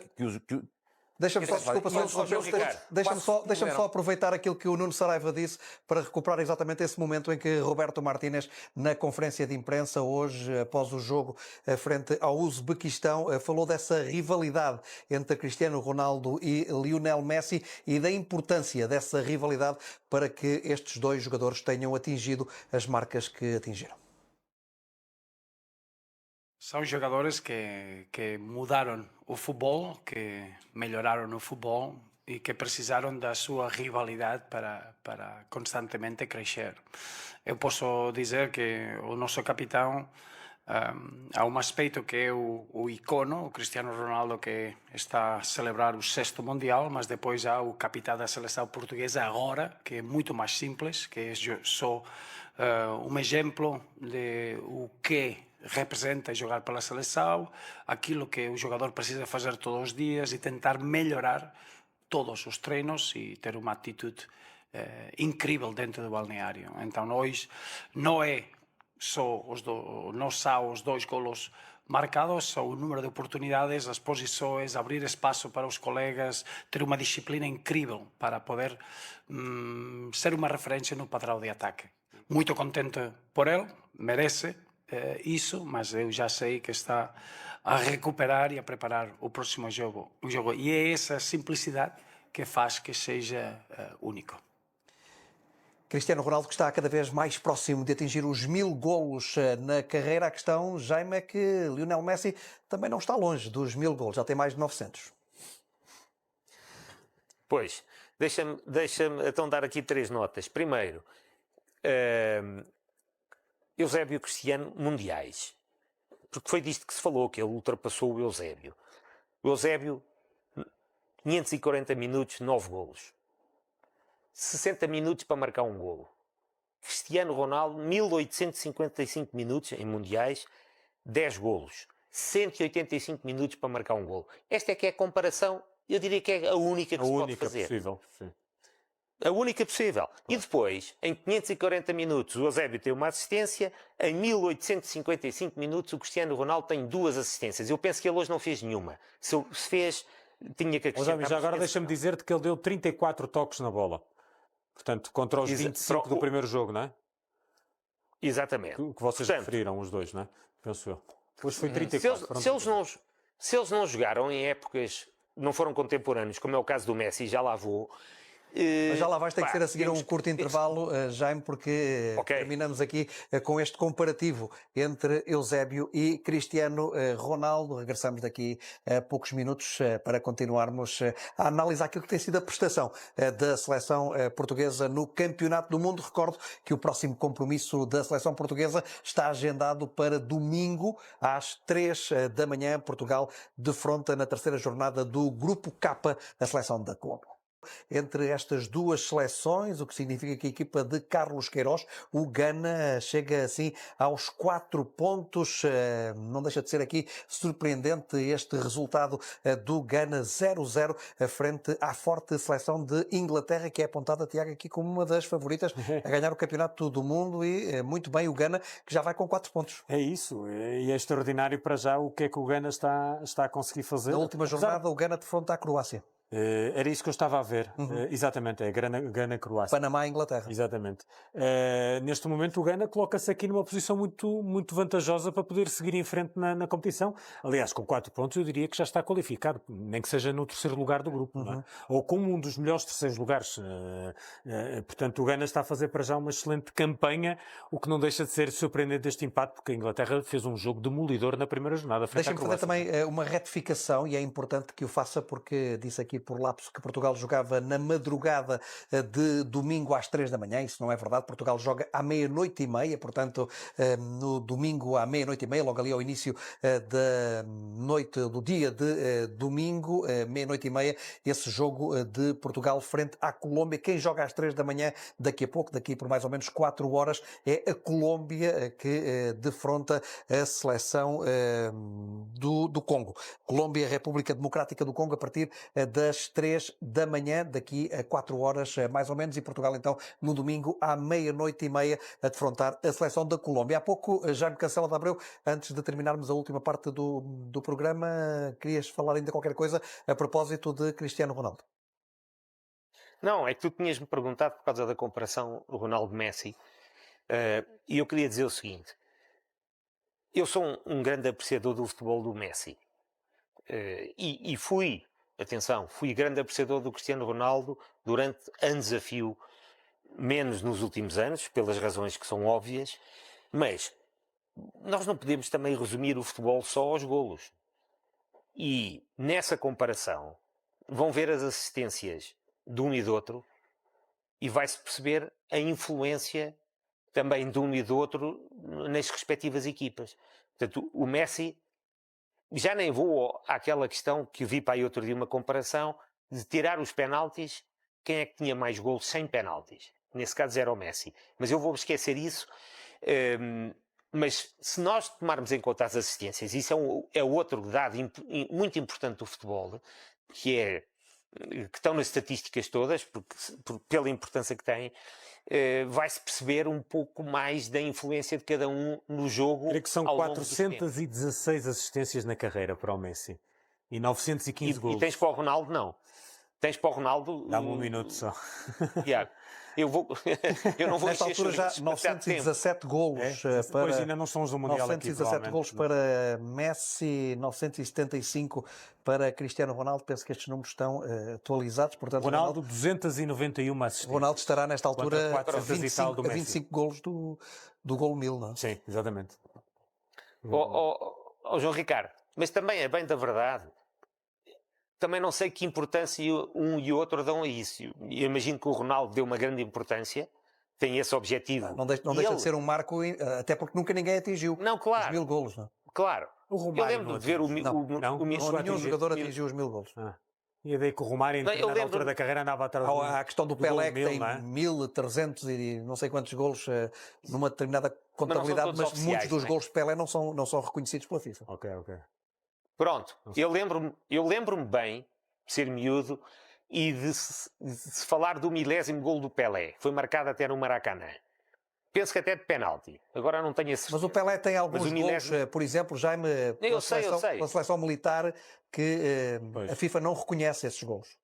Deixa-me só, desculpa, Mas, só, João Ricardo, deixa-me quase só aproveitar aquilo que o Nuno Saraiva disse para recuperar exatamente esse momento em que Roberto Martínez, na conferência de imprensa hoje, após o jogo frente ao Uzbequistão, falou dessa rivalidade entre Cristiano Ronaldo e Lionel Messi e da importância dessa rivalidade para que estes dois jogadores tenham atingido as marcas que atingiram. São jogadores que mudaram o futebol, que melhoraram o futebol e que precisaram da sua rivalidade para constantemente crescer. Eu posso dizer que o nosso capitão, há um aspecto que é o icono, o Cristiano Ronaldo, que está a celebrar o 6º Mundial, mas depois há o capitão da seleção portuguesa agora, que é muito mais simples, que é só um exemplo de o que representa jogar pela seleção, aquilo que o jogador precisa fazer todos os dias e tentar melhorar todos os treinos e ter uma atitude incrível dentro do balneário. Então hoje não é só os 2 golos marcados, são o número de oportunidades, as posições, abrir espaço para os colegas, ter uma disciplina incrível para poder ser uma referência no padrão de ataque. Muito contente por ele, merece isso, mas eu já sei que está a recuperar e a preparar o próximo jogo. E é essa simplicidade que faz que seja único. Cristiano Ronaldo, que está cada vez mais próximo de atingir os 1000 golos na carreira. A questão, Jaime, é que Lionel Messi também não está longe dos 1000 golos, já tem mais de 900. Pois, deixa-me então dar aqui 3 notas. Primeiro, Eusébio Cristiano mundiais, porque foi disto que se falou, que ele ultrapassou o Eusébio. O Eusébio, 540 minutos, 9 golos. 60 minutos para marcar um golo. Cristiano Ronaldo, 1855 minutos em mundiais, 10 golos. 185 minutos para marcar um golo. Esta é que é a comparação, eu diria que é a única que se pode fazer. Possível, sim. A única possível. Claro. E depois, em 540 minutos, o Eusébio tem uma assistência. Em 1855 minutos, o Cristiano Ronaldo tem 2 assistências. Eu penso que ele hoje não fez nenhuma. Se fez, tinha que acrescentar. Já agora deixa-me dizer-te que ele deu 34 toques na bola. Portanto, contra os 25 do primeiro jogo, não é? Exatamente. Que vocês referiram, os dois, não é? Penso eu. Hoje foi 34. Se eles não jogaram em épocas, não foram contemporâneos, como é o caso do Messi, já lá vou. Mas já lá vais ter que ser a seguir um curto intervalo, Jaime, porque terminamos aqui com este comparativo entre Eusébio e Cristiano Ronaldo. Regressamos daqui a poucos minutos para continuarmos a analisar aquilo que tem sido a prestação da seleção portuguesa no Campeonato do Mundo. Recordo que o próximo compromisso da seleção portuguesa está agendado para domingo às 3 da manhã. Portugal defronta na 3ª jornada do Grupo K a seleção da Colômbia. Entre estas duas seleções, o que significa que a equipa de Carlos Queiroz, o Ghana, chega assim aos 4 pontos. Não deixa de ser aqui surpreendente este resultado do Ghana 0-0 frente à forte seleção de Inglaterra, que é apontada, Tiago, aqui como uma das favoritas a ganhar o Campeonato do Mundo, e muito bem o Ghana, que já vai com 4 pontos. É isso, e é extraordinário para já o que é que o Ghana está a conseguir fazer. Na última jornada, o Ghana defronta a Croácia. Era isso que eu estava a ver. Exatamente, é Ghana-Croácia. Panamá e Inglaterra. Exatamente. Neste momento o Ghana coloca-se aqui numa posição muito vantajosa para poder seguir em frente na competição. Aliás, com 4 pontos eu diria que já está qualificado, nem que seja no 3º lugar do grupo, não é? Ou como um dos melhores 3º lugares. Portanto, o Ghana está a fazer para já uma excelente campanha, o que não deixa de ser surpreendente este empate, porque a Inglaterra fez um jogo demolidor na primeira jornada. Deixa-me fazer também uma retificação, e é importante que o faça porque disse aqui por lapso que Portugal jogava na madrugada de domingo às 3 da manhã. Isso não é verdade. Portugal joga à 00:30, portanto, no domingo à 00:30, logo ali ao início da noite do dia de domingo, 00:30, esse jogo de Portugal frente à Colômbia. Quem joga às 3 da manhã, daqui a pouco, daqui por mais ou menos 4 horas, é a Colômbia, que defronta a seleção do Congo. Colômbia, República Democrática do Congo, a partir das 3 da manhã, daqui a 4 horas mais ou menos, e Portugal então no domingo à 00:30 a defrontar a seleção da Colômbia. Há pouco, Jaime Cancela de Abreu, antes de terminarmos a última parte do programa, querias falar ainda qualquer coisa a propósito de Cristiano Ronaldo? Não, é que tu tinhas-me perguntado por causa da comparação Ronaldo-Messi, e eu queria dizer o seguinte: eu sou um grande apreciador do futebol do Messi, e fui grande apreciador do Cristiano Ronaldo durante anos a fio, menos nos últimos anos, pelas razões que são óbvias, mas nós não podemos também resumir o futebol só aos golos. E nessa comparação vão ver as assistências de um e do outro e vai-se perceber a influência também de um e do outro nas respectivas equipas. Portanto, o Messi, já nem vou àquela questão que vi para aí outro dia, uma comparação de tirar os penaltis, quem é que tinha mais golos sem penaltis? Nesse caso era o Messi. Mas eu vou esquecer isso. Mas se nós tomarmos em conta as assistências, isso é outro dado muito importante do futebol, que estão nas estatísticas todas, pela importância que têm, vai-se perceber um pouco mais da influência de cada um no jogo. Creio que são ao longo do tempo. 416 assistências na carreira para o Messi e 915 golos. E tens para o Ronaldo, não. Tens para o Ronaldo... Dá-me um minuto só. Tiago, eu não vou Nesta altura já 917 golos para... Depois ainda não são os do Mundial 917 aqui, golos para Messi, 975 para Cristiano Ronaldo. Penso que estes números estão atualizados. Portanto, Ronaldo 291 assistências. Ronaldo estará nesta altura Quanto a 400 e tal do a Messi. 25 golos do golo 1000, não é? Sim, exatamente. João Ricardo, mas também é bem da verdade. Também não sei que importância um e o outro dão a isso. Eu imagino que o Ronaldo deu uma grande importância, tem esse objetivo. Não deixa de ser um marco, até porque nunca ninguém atingiu Não, claro. os 1000 golos. Não? Claro. O Romário Eu lembro de ver Nenhum jogador atingiu os 1000 golos. E daí que o Romário, na altura da carreira, andava atrás do Há a questão do Pelé, que tem não é? 1300 e não sei quantos golos numa determinada contabilidade, mas muitos dos golos de Pelé não são reconhecidos pela FIFA. Ok. Pronto, eu lembro-me bem de ser miúdo e de se falar do 1000º golo do Pelé. Foi marcado até no Maracanã. Penso que até de penalti. Agora não tenho esse. Mas o Pelé tem alguns golos, por exemplo, Jaime, eu sei. pela seleção militar, que a FIFA não reconhece esses golos.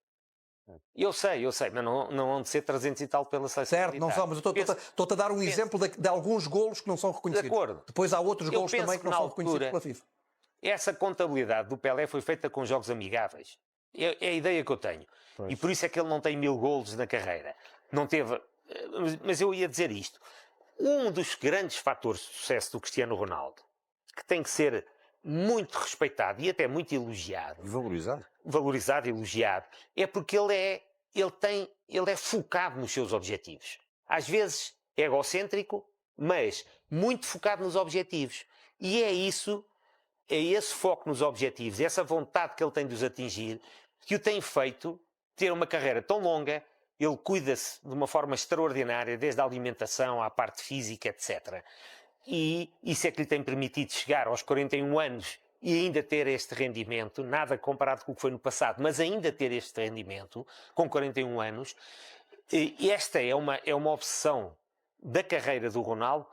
Eu sei, mas não vão de ser 300 e tal pela seleção Certo, militar. não são, mas eu estou-te a dar um exemplo de alguns golos que não são reconhecidos. De acordo. Depois há outros golos também que não são reconhecidos pela FIFA. Essa contabilidade do Pelé foi feita com jogos amigáveis. É a ideia que eu tenho. Pois. E por isso é que ele não tem 1000 golos na carreira. Não teve... Mas eu ia dizer isto. Um dos grandes fatores de sucesso do Cristiano Ronaldo, que tem que ser muito respeitado e até muito elogiado. Valorizado e elogiado. É porque ele é focado nos seus objetivos. Às vezes é egocêntrico, mas muito focado nos objetivos. E é esse foco nos objetivos, essa vontade que ele tem de os atingir, que o tem feito ter uma carreira tão longa. Ele cuida-se de uma forma extraordinária, desde a alimentação à parte física, etc. E isso é que lhe tem permitido chegar aos 41 anos e ainda ter este rendimento, nada comparado com o que foi no passado, mas ainda ter este rendimento, com 41 anos. E esta é uma obsessão da carreira do Ronaldo.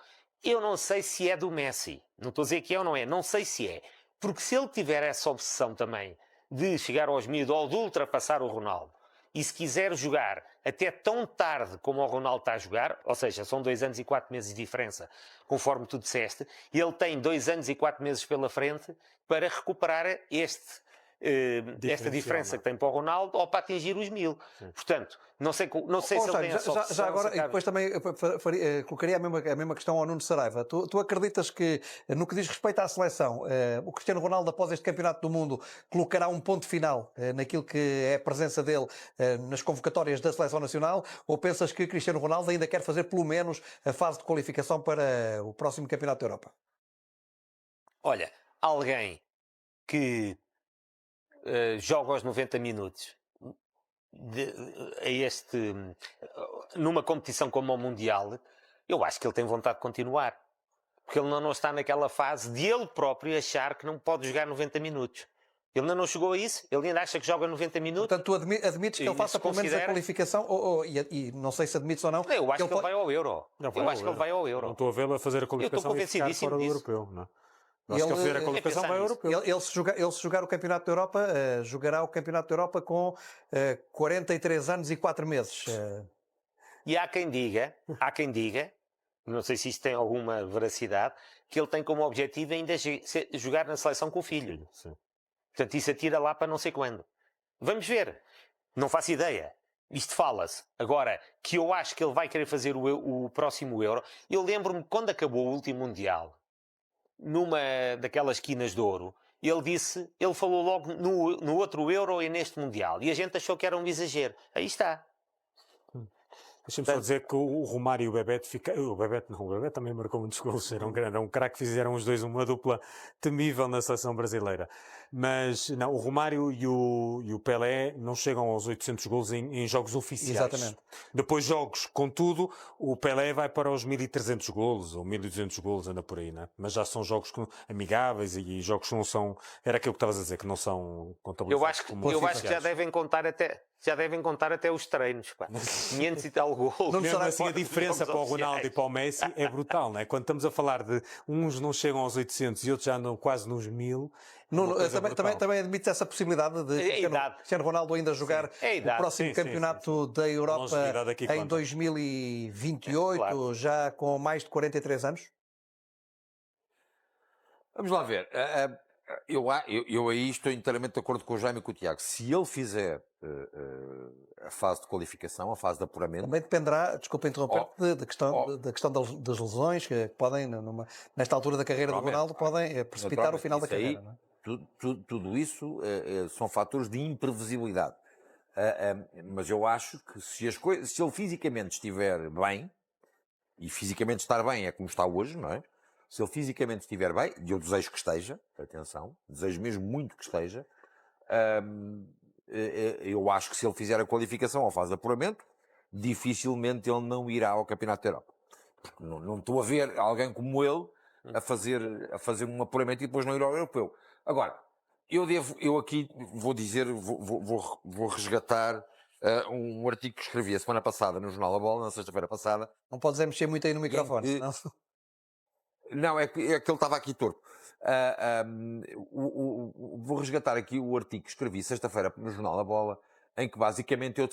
Eu não sei se é do Messi. Não estou a dizer que é ou não é. Não sei se é. Porque se ele tiver essa obsessão também de chegar aos 1000 ou de ultrapassar o Ronaldo, e se quiser jogar até tão tarde como o Ronaldo está a jogar, ou seja, são 2 anos e 4 meses de diferença, conforme tu disseste, ele tem 2 anos e 4 meses pela frente para recuperar esta diferença que tem para o Ronaldo ou para atingir os 1000. Portanto, não sei se ele tem essa opção. Já agora, e depois também colocaria a mesma questão ao Nuno Saraiva. Tu acreditas que, no que diz respeito à seleção, o Cristiano Ronaldo, após este Campeonato do Mundo, colocará um ponto final naquilo que é a presença dele nas convocatórias da Seleção Nacional, ou pensas que Cristiano Ronaldo ainda quer fazer pelo menos a fase de qualificação para o próximo Campeonato da Europa? Olha, alguém que joga aos 90 minutos numa competição como o Mundial, eu acho que ele tem vontade de continuar. Porque ele não está naquela fase de ele próprio achar que não pode jogar 90 minutos. Ele ainda não chegou a isso, ele ainda acha que joga 90 minutos. Portanto, tu admites que ele faça pelo menos a qualificação, e não sei se admites ou não. Eu acho que ele vai ao Euro. Eu acho que ele vai ao Euro. Não estou a vê-lo a fazer a qualificação e ficar fora do europeu, não é? Eu acho que ele fazer a qualificação vai ao europeu. Ele se jogar o Campeonato da Europa, jogará o Campeonato da Europa com 43 anos e 4 meses. E há quem diga, não sei se isto tem alguma veracidade, que ele tem como objetivo ainda jogar na seleção com o filho. Sim. Portanto, isso atira lá para não sei quando. Vamos ver. Não faço ideia. Isto fala-se. Agora, que eu acho que ele vai querer fazer o próximo Euro. Eu lembro-me, quando acabou o último Mundial, numa daquelas quinas de ouro, ele falou logo no outro Euro e neste Mundial. E a gente achou que era um exagero. Aí está. Deixa-me só dizer que o Romário e o Bebeto o Bebeto também marcou muitos gols, era um craque, fizeram os dois uma dupla temível na seleção brasileira. Mas não, o Romário e o Pelé não chegam aos 800 gols em jogos oficiais. Exatamente. Depois jogos, contudo, o Pelé vai para os 1300 gols, ou 1200 gols, anda por aí, né? Mas já são jogos amigáveis e jogos que não são, era aquilo que estavas a dizer, que não são contabilizados. Eu acho que já devem contar até os treinos, pá. 500 e tal gols. Mesmo assim, a diferença para o Ronaldo e para o Messi é brutal, não é? Quando estamos a falar de uns não chegam aos 800 e outros já andam quase nos 1000. Também admites essa possibilidade de Cristiano Ronaldo ainda jogar o próximo campeonato da Europa em 2028, claro, já com mais de 43 anos? Vamos lá ver. Eu aí estou inteiramente de acordo com o Jaime e com o Tiago. Se ele fizer a fase de qualificação, a fase de apuramento... Também dependerá, desculpa interromper, da questão das lesões que podem, nesta altura da carreira do Ronaldo, podem precipitar o final da carreira. Não é? Tudo isso são fatores de imprevisibilidade. Mas eu acho que se ele fisicamente estiver bem, e fisicamente estar bem é como está hoje, não é? Se ele fisicamente estiver bem, e eu desejo que esteja, atenção, desejo mesmo muito que esteja, eu acho que se ele fizer a qualificação à fase de apuramento, dificilmente ele não irá ao Campeonato da Europa. Porque não estou a ver alguém como ele a fazer um apuramento e depois não ir ao europeu. Agora, eu aqui vou dizer, vou resgatar um artigo que escrevi a semana passada no Jornal da Bola, na sexta-feira passada. Não podes mexer muito aí no microfone, não? Não, é que ele estava aqui torto. Vou resgatar aqui o artigo que escrevi sexta-feira no Jornal da Bola, em que basicamente eu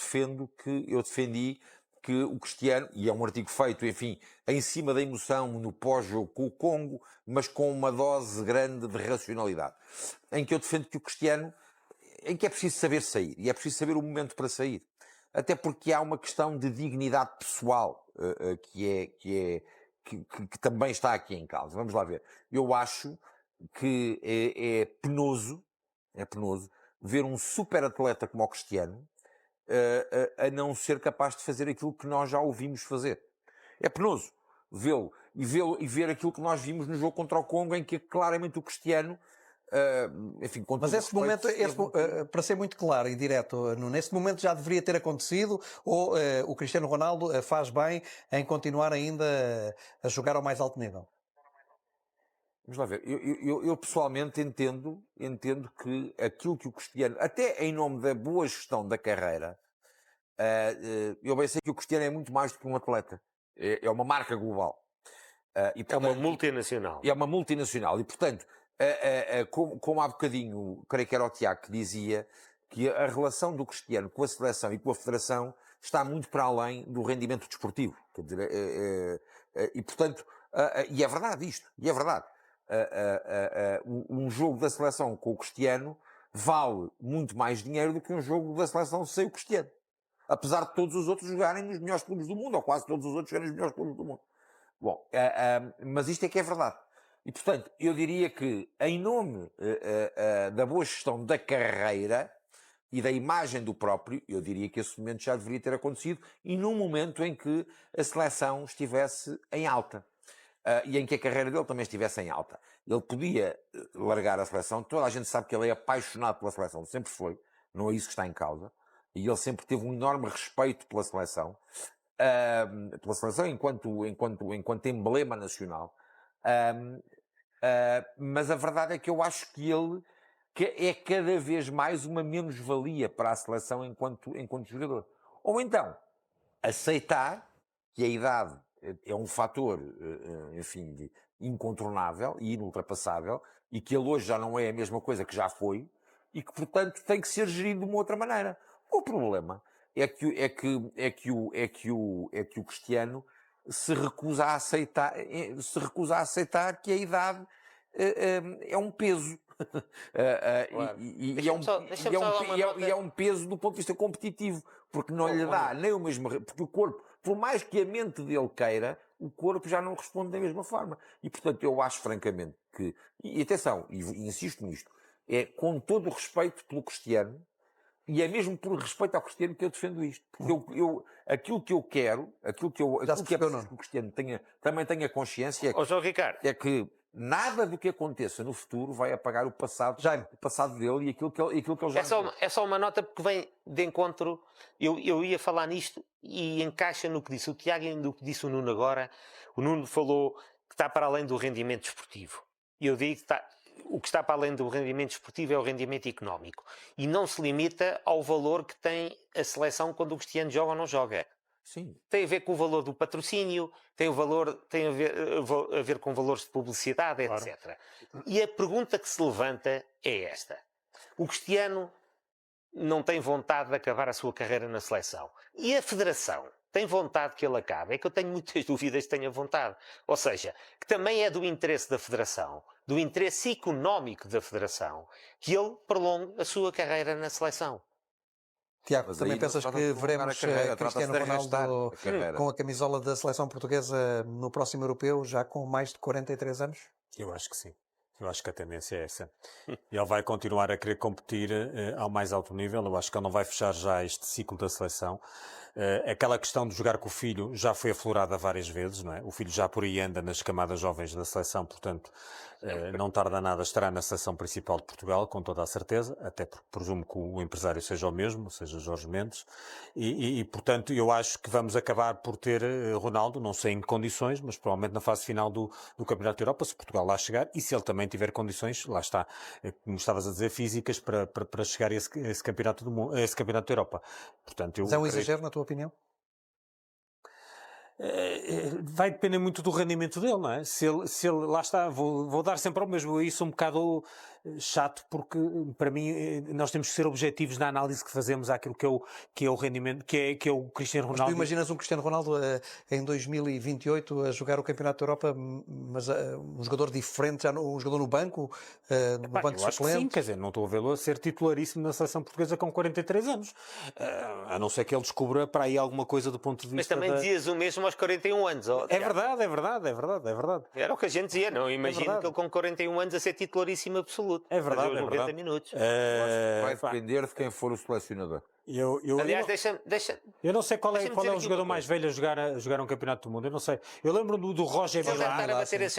defendi que o Cristiano, e é um artigo feito, enfim, em cima da emoção no pós-jogo com o Congo, mas com uma dose grande de racionalidade, em que eu defendo que o Cristiano, em que é preciso saber sair, e é preciso saber o momento para sair. Até porque há uma questão de dignidade pessoal que também está aqui em causa. Vamos lá ver. Eu acho que é penoso ver um super atleta como o Cristiano a não ser capaz de fazer aquilo que nós já ouvimos fazer. É penoso vê-lo e ver aquilo que nós vimos no jogo contra o Congo, em que claramente o Cristiano, enfim, mas esse momento, para ser muito claro e direto, nesse momento já deveria ter acontecido, ou o Cristiano Ronaldo faz bem em continuar ainda a jogar ao mais alto nível? Vamos lá ver. Eu pessoalmente entendo que aquilo que o Cristiano, até em nome da boa gestão da carreira, eu bem sei que o Cristiano é muito mais do que um atleta. É uma marca global. E, portanto, é uma multinacional. É uma multinacional. E, portanto, como há bocadinho, creio que era o Tiago que dizia que a relação do Cristiano com a seleção e com a federação está muito para além do rendimento desportivo. Quer dizer, e, portanto, e é verdade isto. E é verdade. Um jogo da seleção com o Cristiano vale muito mais dinheiro do que um jogo da seleção sem o Cristiano. Apesar de todos os outros jogarem nos melhores clubes do mundo, ou quase todos os outros jogarem nos melhores clubes do mundo. Bom, mas isto é que é verdade. E, portanto, eu diria que, em nome da boa gestão da carreira e da imagem do próprio, eu diria que esse momento já deveria ter acontecido, e num momento em que a seleção estivesse em alta. E em que a carreira dele também estivesse em alta. Ele podia largar a seleção, toda a gente sabe que ele é apaixonado pela seleção, sempre foi, não é isso que está em causa, e ele sempre teve um enorme respeito pela seleção enquanto emblema nacional, Mas a verdade é que eu acho que ele é cada vez mais uma menos-valia para a seleção enquanto jogador. Ou então, aceitar que a idade é um fator, enfim, incontornável e inultrapassável, e que ele hoje já não é a mesma coisa que já foi, e que, portanto, tem que ser gerido de uma outra maneira. O problema é que o Cristiano se recusa a aceitar que a idade é um peso. Claro. E é um peso do ponto de vista competitivo, porque não lhe dá nem o mesmo. Porque o corpo, por mais que a mente dele queira, o corpo já não responde da mesma forma. E portanto, eu acho francamente que. E atenção, e insisto nisto, é com todo o respeito pelo Cristiano, e é mesmo por respeito ao Cristiano que eu defendo isto. Porque aquilo que eu quero, aquilo que é preciso que o Cristiano também tenha consciência João Ricardo, é que nada do que aconteça no futuro vai apagar o passado dele e aquilo que ele já é só uma nota porque vem de encontro. Eu ia falar nisto e encaixa no que disse o Tiago e no que disse o Nuno agora. O Nuno falou que está para além do rendimento esportivo. E eu digo que o que está para além do rendimento esportivo é o rendimento económico. E não se limita ao valor que tem a seleção quando o Cristiano joga ou não joga. Sim. Tem a ver com o valor do patrocínio, tem a ver com valores de publicidade, etc. Claro. E a pergunta que se levanta é esta. O Cristiano não tem vontade de acabar a sua carreira na seleção. E a Federação tem vontade que ele acabe? É que eu tenho muitas dúvidas que tenha vontade. Ou seja, que também é do interesse da Federação, do interesse económico da Federação, que ele prolongue a sua carreira na seleção. Tiago, também pensas que veremos Cristiano Ronaldo com a camisola da seleção portuguesa no próximo europeu, já com mais de 43 anos? Eu acho que sim. Eu acho que a tendência é essa. E ele vai continuar a querer competir ao mais alto nível. Eu acho que ele não vai fechar já este ciclo da seleção. Aquela questão de jogar com o filho já foi aflorada várias vezes, não é? O filho já por aí anda nas camadas jovens da seleção, portanto, não tarda nada, estará na seleção principal de Portugal, com toda a certeza, até porque presumo que o empresário seja o mesmo, seja Jorge Mendes, e portanto, eu acho que vamos acabar por ter Ronaldo, não sei em que condições, mas provavelmente na fase final do Campeonato da Europa, se Portugal lá chegar, e se ele também tiver condições, lá está, como estavas a dizer, físicas, para chegar a esse Campeonato do Mundo, a esse Campeonato da Europa. Portanto, mas é um exagero, na tua opinião? Vai depender muito do rendimento dele, não é? Se ele lá está, vou dar sempre ao mesmo. Isso é um bocado chato, porque para mim nós temos que ser objetivos na análise que fazemos àquilo que é o rendimento, que é o Cristiano Ronaldo. Mas tu imaginas um Cristiano Ronaldo em 2028 a jogar o Campeonato da Europa, mas um jogador diferente, já um jogador no banco, no banco de suplentes? Sim, quer dizer, não estou a vê-lo a ser titularíssimo na seleção portuguesa com 43 anos. A não ser que ele descubra para aí alguma coisa do ponto de vista. Mas também dizias o mesmo aos 41 anos. É verdade. Era o que a gente dizia, não? Imagino que ele com 41 anos a ser titularíssimo absoluto. É verdade, fazer os 90 minutos. Vai depender de quem for o selecionador. Aliás, eu não sei qual é o jogador mais velho a jogar um campeonato do mundo. Eu não sei. Eu lembro do Roger Milá.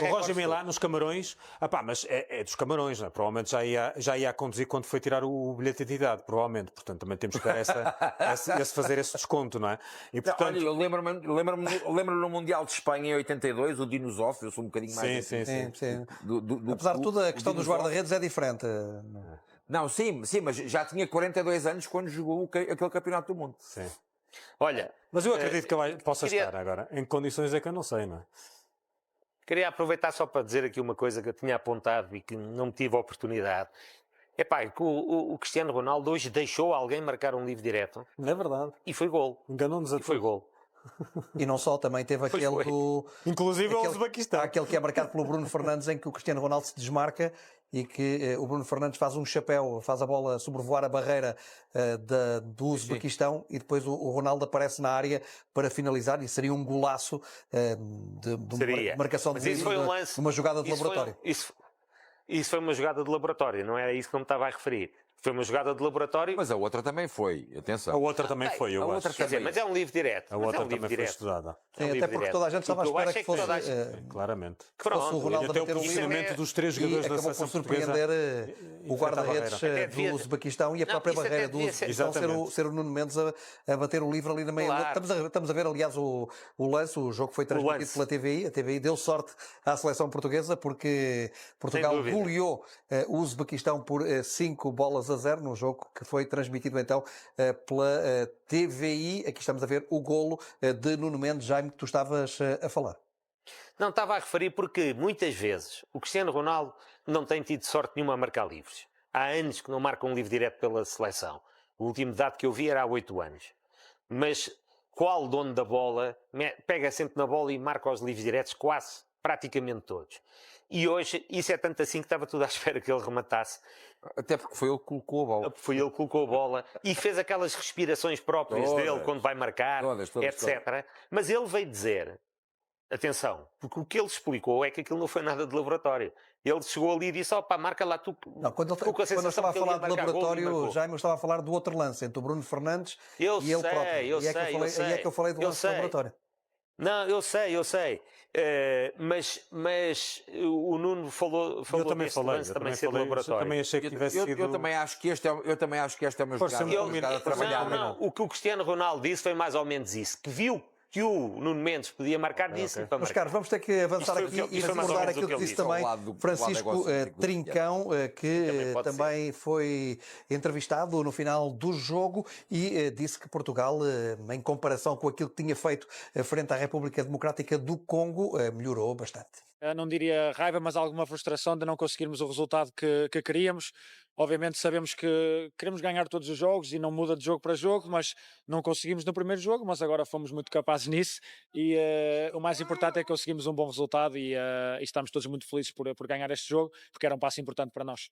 O Roger Milá nos Camarões. Mas é dos Camarões, não é? Provavelmente já ia a conduzir quando foi tirar o bilhete de identidade, provavelmente. Portanto, também temos que dar fazer esse desconto, não é? E, portanto... Olha, eu lembro no Mundial de Espanha em 82, o Dino Zoff, eu sou um bocadinho mais... Sim. Apesar de tudo, a questão dos guarda-redes é diferente. Não, sim, mas já tinha 42 anos quando jogou aquele Campeonato do Mundo. Sim. Olha, mas eu acredito que ele possa estar agora. Em que condições é que eu não sei, não é? Queria aproveitar só para dizer aqui uma coisa que eu tinha apontado e que não tive a oportunidade. Que o Cristiano Ronaldo hoje deixou alguém marcar um livre direto. É verdade. E foi gol. Enganou-nos a todos. Foi gol. E não só, também teve aquele do... Inclusive o Uzbequistão. Aquele que é marcado pelo Bruno Fernandes, em que o Cristiano Ronaldo se desmarca e que o Bruno Fernandes faz um chapéu, faz a bola sobrevoar a barreira do Uzbequistão e depois o Ronaldo aparece na área para finalizar, e seria um golaço de marcação de uma jogada de laboratório. Isso foi uma jogada de laboratório, não era isso que eu me estava a referir. Foi uma jogada de laboratório. Mas a outra também foi, atenção. A outra também foi, eu a acho. outra Quer dizer, também. mas é um livro direto. A Mas outra é um livro também foi direto. estudada. É um Sim, livro até porque direto. toda a gente estava à O que eu espera acho que é fosse toda a gente- Claramente. fosse o Pronto, Ronaldo a até o bater o posicionamento livre dos três e jogadores da acabou por seleção portuguesa surpreender o guarda-redes Até do devia- Uzbequistão e a Não, própria isso até barreira do devia ser- Uzbequistão Exatamente. ser o Nuno Mendes a bater o livre ali na meia. Claro. Estamos a ver, aliás, o lance, o jogo foi transmitido lance. pela TVI. A TVI deu sorte à seleção portuguesa porque Portugal dúvida. goleou o Uzbequistão por 5-0 num jogo que foi transmitido então pela TVI. Aqui estamos a ver o golo de Nuno Mendes, Jaime, que tu estavas a falar. Não, estava a referir porque muitas vezes o Cristiano Ronaldo não tem tido sorte nenhuma a marcar livres. Há anos que não marca um livre direto pela seleção. O último dado que eu vi era há 8 anos. Mas qual dono da bola pega sempre na bola e marca os livros diretos? Quase, praticamente todos. E hoje, isso é tanto assim que estava tudo à espera que ele rematasse. Até porque foi ele que colocou a bola. Foi ele que colocou a bola e fez aquelas respirações próprias Todas. dele quando vai marcar, Todas, etc. Mas ele veio dizer, atenção, porque o que ele explicou é que aquilo não foi nada de laboratório. Ele chegou ali e disse, opa, marca lá tu. Não, quando Ficou com eu estava a que ele ia falar de marcar gol e laboratório, marcou. Jaime, eu estava a falar do outro lance entre o Bruno Fernandes Eu e ele sei, próprio. eu E é que eu falei do eu lance de sei. laboratório. Não, eu sei. Mas o Nuno falou Eu também deste falei, lance eu também também ser de falei, laboratório. também achei que tivesse sido... Eu também acho que esta é uma Força jogada muito jogada a trabalhar. Não, o que o Cristiano Ronaldo disse foi mais ou menos isso, que viu que o Nuno Mendes podia marcar, disse-lhe para Meus marcar. caros, vamos ter que avançar Isto foi aqui o que- e isto foi mais ou recordar menos o aquilo que que ele disse disse. também Ao lado do Francisco lado egocêntrico do Trincão, que Também pode também foi entrevistado no final do jogo e disse que Portugal, em comparação com aquilo que tinha feito frente à República Democrática do Congo, melhorou bastante. Não diria raiva, mas alguma frustração de não conseguirmos o resultado que queríamos. Obviamente sabemos que queremos ganhar todos os jogos e não muda de jogo para jogo, mas não conseguimos no primeiro jogo, mas agora fomos muito capazes nisso e o mais importante é que conseguimos um bom resultado e estamos todos muito felizes por ganhar este jogo, porque era um passo importante para nós.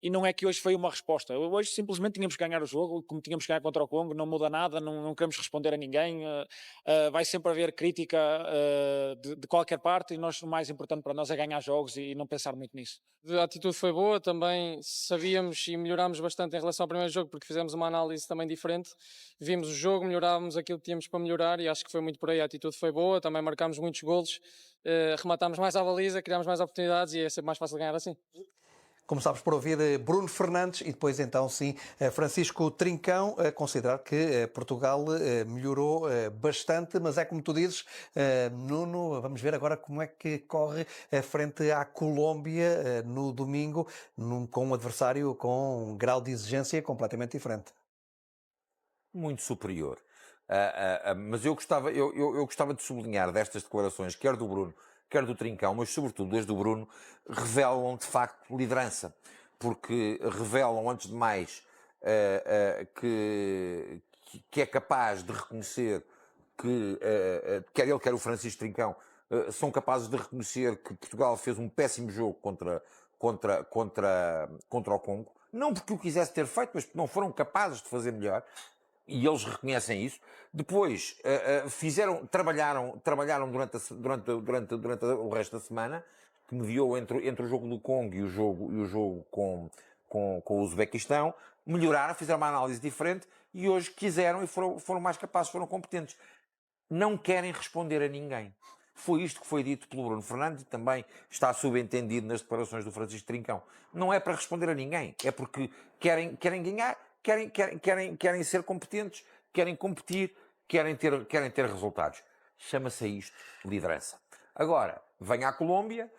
E não é que hoje foi uma resposta. Hoje simplesmente tínhamos que ganhar o jogo, como tínhamos que ganhar contra o Congo, não muda nada, não queremos responder a ninguém. Vai sempre haver crítica de qualquer parte e o mais importante para nós é ganhar jogos e não pensar muito nisso. A atitude foi boa, também sabíamos e melhorámos bastante em relação ao primeiro jogo porque fizemos uma análise também diferente. Vimos o jogo, melhorávamos aquilo que tínhamos para melhorar e acho que foi muito por aí. A atitude foi boa, também marcámos muitos golos, rematámos mais à baliza, criámos mais oportunidades e é sempre mais fácil ganhar assim. Começámos por ouvir Bruno Fernandes e depois então sim Francisco Trincão a considerar que Portugal melhorou bastante, mas é como tu dizes, Nuno, vamos ver agora como é que corre frente à Colômbia no domingo, com um adversário com um grau de exigência completamente diferente. Muito superior. Mas eu gostava de sublinhar destas declarações, quer do Bruno, quer do Trincão, mas sobretudo as do Bruno, revelam de facto liderança, porque revelam, antes de mais, que é capaz de reconhecer que, quer ele, quer o Francisco Trincão, são capazes de reconhecer que Portugal fez um péssimo jogo contra o Congo, não porque o quisesse ter feito, mas porque não foram capazes de fazer melhor. E eles reconhecem isso. Depois trabalharam durante o resto da semana, que mediou entre o jogo do Congo e o jogo com o Uzbequistão, melhoraram, fizeram uma análise diferente e hoje quiseram e foram mais capazes, foram competentes. Não querem responder a ninguém. Foi isto que foi dito pelo Bruno Fernandes e também está subentendido nas declarações do Francisco Trincão. Não é para responder a ninguém, é porque querem ganhar. Querem ser competentes, querem competir, querem ter resultados. Chama-se a isto liderança. Agora, vem à Colômbia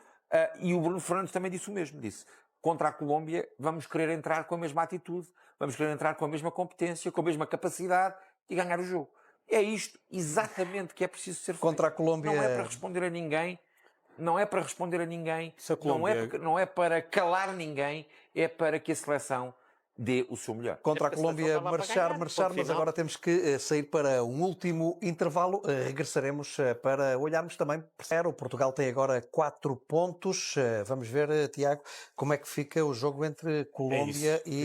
e o Bruno Fernandes também disse o mesmo. Disse, contra a Colômbia vamos querer entrar com a mesma atitude, vamos querer entrar com a mesma competência, com a mesma capacidade e ganhar o jogo. É isto exatamente que é preciso ser feito. Contra a Colômbia... Não é para responder a ninguém, não é para responder a ninguém, Colômbia... não é para calar ninguém, é para que a seleção dê o seu melhor. Contra a Colômbia marchar, mas agora temos que sair para um último intervalo. Regressaremos para olharmos também. O Portugal tem agora 4 pontos. Vamos ver, Tiago, como é que fica o jogo entre Colômbia e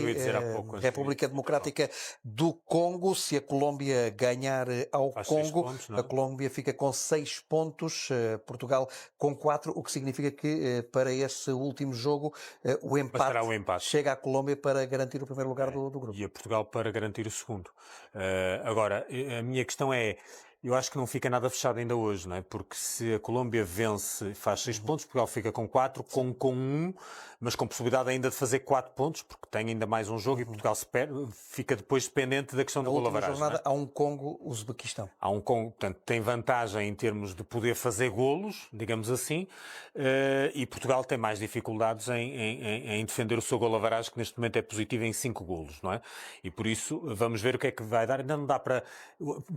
República Democrática do Congo. Se a Colômbia ganhar ao Congo, pontos, a Colômbia fica com 6 pontos, Portugal com 4, o que significa que para esse último jogo o empate chega à Colômbia para garantir o o primeiro lugar do grupo. E a Portugal para garantir o segundo. Agora, a minha questão é, eu acho que não fica nada fechado ainda hoje, não é? Porque se a Colômbia vence e faz 6 pontos, Portugal fica com 4, com 1, mas com possibilidade ainda de fazer 4 pontos, porque tem ainda mais um jogo e Portugal fica depois dependente da questão do Na gol última average. jornada há um Congo-Uzbequistão. Há um Congo, portanto, tem vantagem em termos de poder fazer golos, digamos assim, e Portugal tem mais dificuldades em defender o seu gol average, que neste momento é positivo em 5 golos, não é? E por isso vamos ver o que é que vai dar. Ainda não dá para...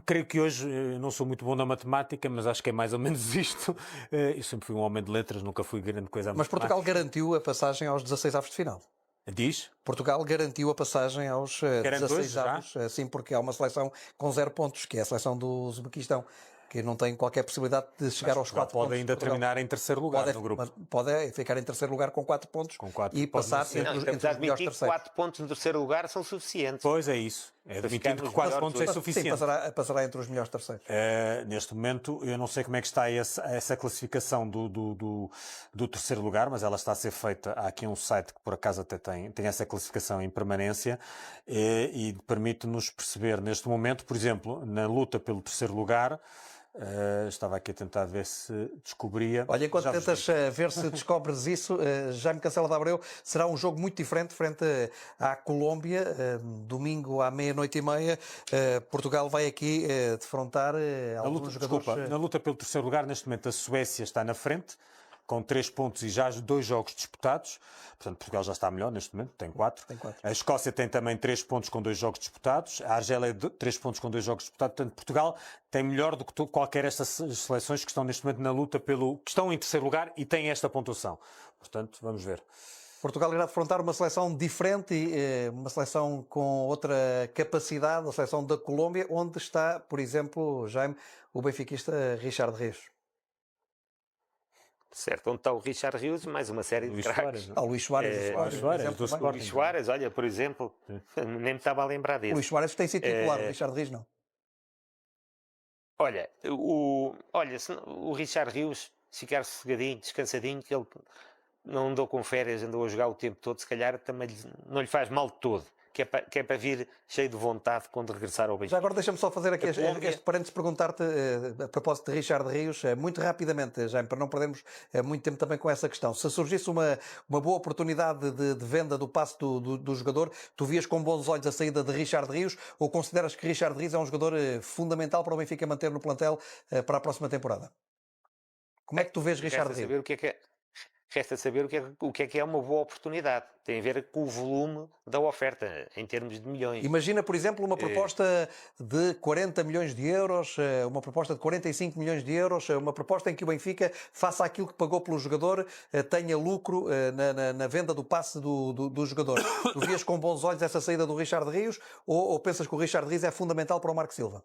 Creio que hoje, não sou muito bom na matemática, mas acho que é mais ou menos isto. Eu sempre fui um homem de letras, nunca fui grande coisa a Mas matemática. Portugal garantiu a passagem aos 16 avos de final. Diz? Portugal garantiu a passagem aos 16 hoje, já? avos, sim, porque há uma seleção com 0 pontos, que é a seleção do Uzbequistão, que não tem qualquer possibilidade de chegar aos 4 pontos. Pode ainda terminar em terceiro lugar no grupo. Pode ficar em terceiro lugar com 4 pontos Com 4, e pode passar não ser. entre, Não, estamos entre a os melhores admitir que terceiros. 4 pontos no terceiro lugar são suficientes. Pois é isso. É Para admitido ficar que nos 4 melhores pontos é oito. suficiente. Sim, passará entre os melhores terceiros. Neste momento, eu não sei como é que está essa classificação do terceiro lugar, mas ela está a ser feita. Há aqui um site que por acaso até tem essa classificação em permanência e permite-nos perceber neste momento, por exemplo, na luta pelo terceiro lugar. Estava aqui a tentar ver se descobria. Olha, enquanto tentas ver se descobres isso, Jaime Cancela de Abreu, será um jogo muito diferente frente à Colômbia, domingo à 00:30. Portugal vai aqui defrontar alguns jogadores. Na luta pelo terceiro lugar, neste momento a Suécia está na frente, com 3 pontos e já 2 jogos disputados. Portanto, Portugal já está melhor neste momento, tem 4. A Escócia tem também 3 pontos com 2 jogos disputados. A Argélia 3 pontos com 2 jogos disputados. Portanto, Portugal tem melhor do que qualquer destas seleções que estão neste momento na luta que estão em terceiro lugar e têm esta pontuação. Portanto, vamos ver. Portugal irá defrontar uma seleção diferente e uma seleção com outra capacidade, a seleção da Colômbia, onde está, por exemplo, Jaime, o benfiquista Richard Rios. Certo, onde está o Richard Rios, mais uma série de craques. Luís Soares. Luís Soares, olha, por exemplo, nem me estava a lembrar desse. Luís Soares tem sido titular, o Richard Rios não. Olha, se o Richard Rios ficar sossegadinho, descansadinho, que ele não andou com férias, andou a jogar o tempo todo, se calhar também não lhe faz mal de todo. Que é para vir cheio de vontade quando regressar ao Benfica. Já agora deixa-me só fazer aqui este parênteses, perguntar-te a propósito de Richard Rios, muito rapidamente, Jaime, para não perdermos muito tempo também com essa questão. Se surgisse uma boa oportunidade de venda do passe do jogador, tu vias com bons olhos a saída de Richard Rios ou consideras que Richard Rios é um jogador fundamental para o Benfica manter no plantel para a próxima temporada? Como é que tu vês Richard Rios? Resta saber o que é uma boa oportunidade. Tem a ver com o volume da oferta, em termos de milhões. Imagina, por exemplo, uma proposta de 40 milhões de euros, uma proposta de 45 milhões de euros, uma proposta em que o Benfica faça aquilo que pagou pelo jogador, tenha lucro na venda do passe do jogador. Tu vias com bons olhos essa saída do Richard Rios ou pensas que o Richard Rios é fundamental para o Marco Silva?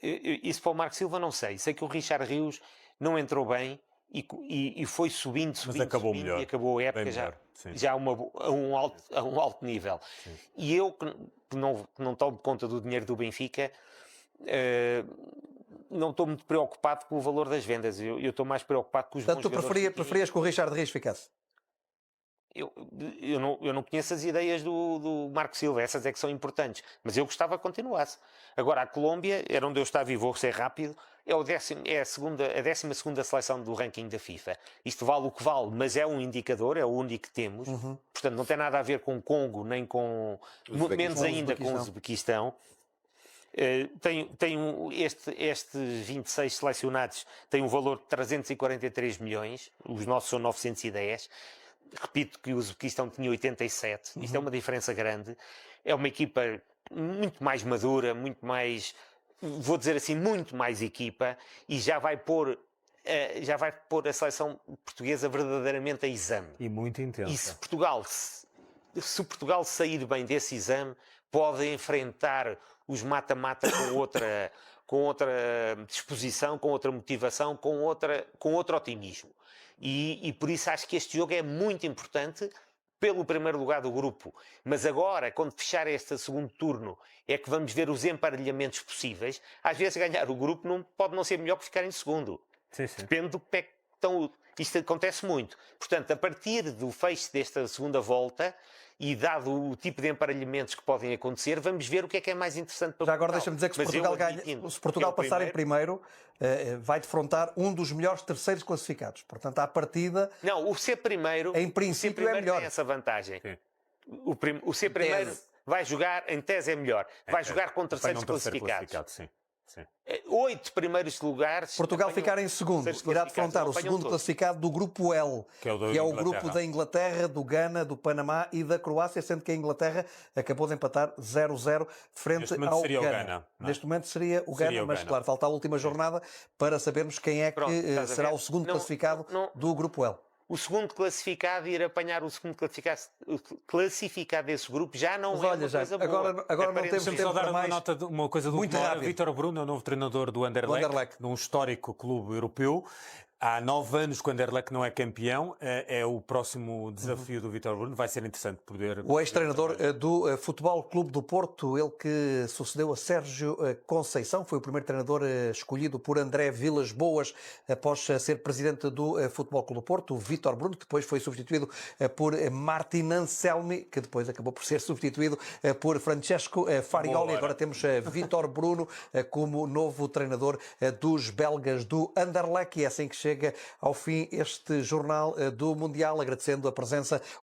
Isso para o Marco Silva não sei. Sei que o Richard Rios não entrou bem e foi subindo, mas acabou melhor. E acabou a época já a um alto nível. Sim. E eu, que não tomo conta do dinheiro do Benfica, não estou muito preocupado com o valor das vendas. Eu estou mais preocupado com os bons jogadores. Portanto, tu preferias que o Richard Rios ficasse? Eu não conheço as ideias do Marco Silva, essas é que são importantes, mas eu gostava que continuasse. Agora, a Colômbia, era onde eu estava e vou ser rápido, é a 12ª seleção do ranking da FIFA. Isto vale o que vale, mas é um indicador, é o único que temos. Portanto, não tem nada a ver com Congo, nem com... menos ainda com o Uzbequistão. Estes 26 selecionados têm um valor de 343 milhões, os nossos são 910. Repito que o Uzbequistão tinha 87, isto é uma diferença grande. É uma equipa muito mais madura, muito mais, vou dizer assim, muito mais equipa, e já vai pôr a seleção portuguesa verdadeiramente a exame. E muito intensa. E se Portugal sair bem desse exame, pode enfrentar os mata-mata com outra disposição, com outra motivação, com outro otimismo. E por isso acho que este jogo é muito importante pelo primeiro lugar do grupo. Mas agora, quando fechar este segundo turno, é que vamos ver os emparelhamentos possíveis. Às vezes ganhar o grupo pode não ser melhor que ficar em segundo. Sim. Depende do que estão Isto acontece muito. Portanto, a partir do fecho desta segunda volta, e dado o tipo de emparelhamentos que podem acontecer, vamos ver o que é mais interessante para Já agora Portugal. deixa-me dizer que se Mas Portugal, eu admitindo se Portugal que é o passar em primeiro, vai defrontar um dos melhores terceiros classificados. Portanto, à partida, Não, o ser primeiro, em princípio, o ser primeiro é melhor. tem essa vantagem. O ser primeiro vai jogar, em tese é melhor, vai jogar com terceiros classificados. Sim. 8 primeiros lugares. Portugal ficar em segundo, terceiros irá classificados, defrontar não o apanham segundo todos. classificado do grupo L, Que é o da que é o Inglaterra. grupo da Inglaterra, do Ghana, do Panamá e da Croácia, sendo que a Inglaterra acabou de empatar 0-0 frente Neste momento ao seria o Ghana. Ghana, não é? Neste momento seria o Seria Ghana, o mas Ghana. claro, falta a última jornada para sabermos quem é que Pronto, estás a será ver? o segundo Não, classificado não. do grupo L. O segundo classificado ir apanhar o segundo classificado desse grupo já não Mas é olha, uma já, coisa boa. agora não temos Aparentemente. Deixa-me tempo só dar para uma mais. nota, uma coisa do Muito último hora. rápido. Vítor Bruno, o novo treinador do Anderlecht, num histórico clube europeu. Há 9 anos que o Anderlecht não é campeão. É o próximo desafio do Vítor Bruno. Vai ser interessante poder... O ex-treinador do Futebol Clube do Porto, ele que sucedeu a Sérgio Conceição, foi o primeiro treinador escolhido por André Vilas Boas após ser presidente do Futebol Clube do Porto, o Vítor Bruno, que depois foi substituído por Martin Anselmi, que depois acabou por ser substituído por Francesco Farioli. Agora temos Vítor Bruno como novo treinador dos belgas do Anderlecht, e é assim que chega ao fim este jornal do Mundial, agradecendo a presença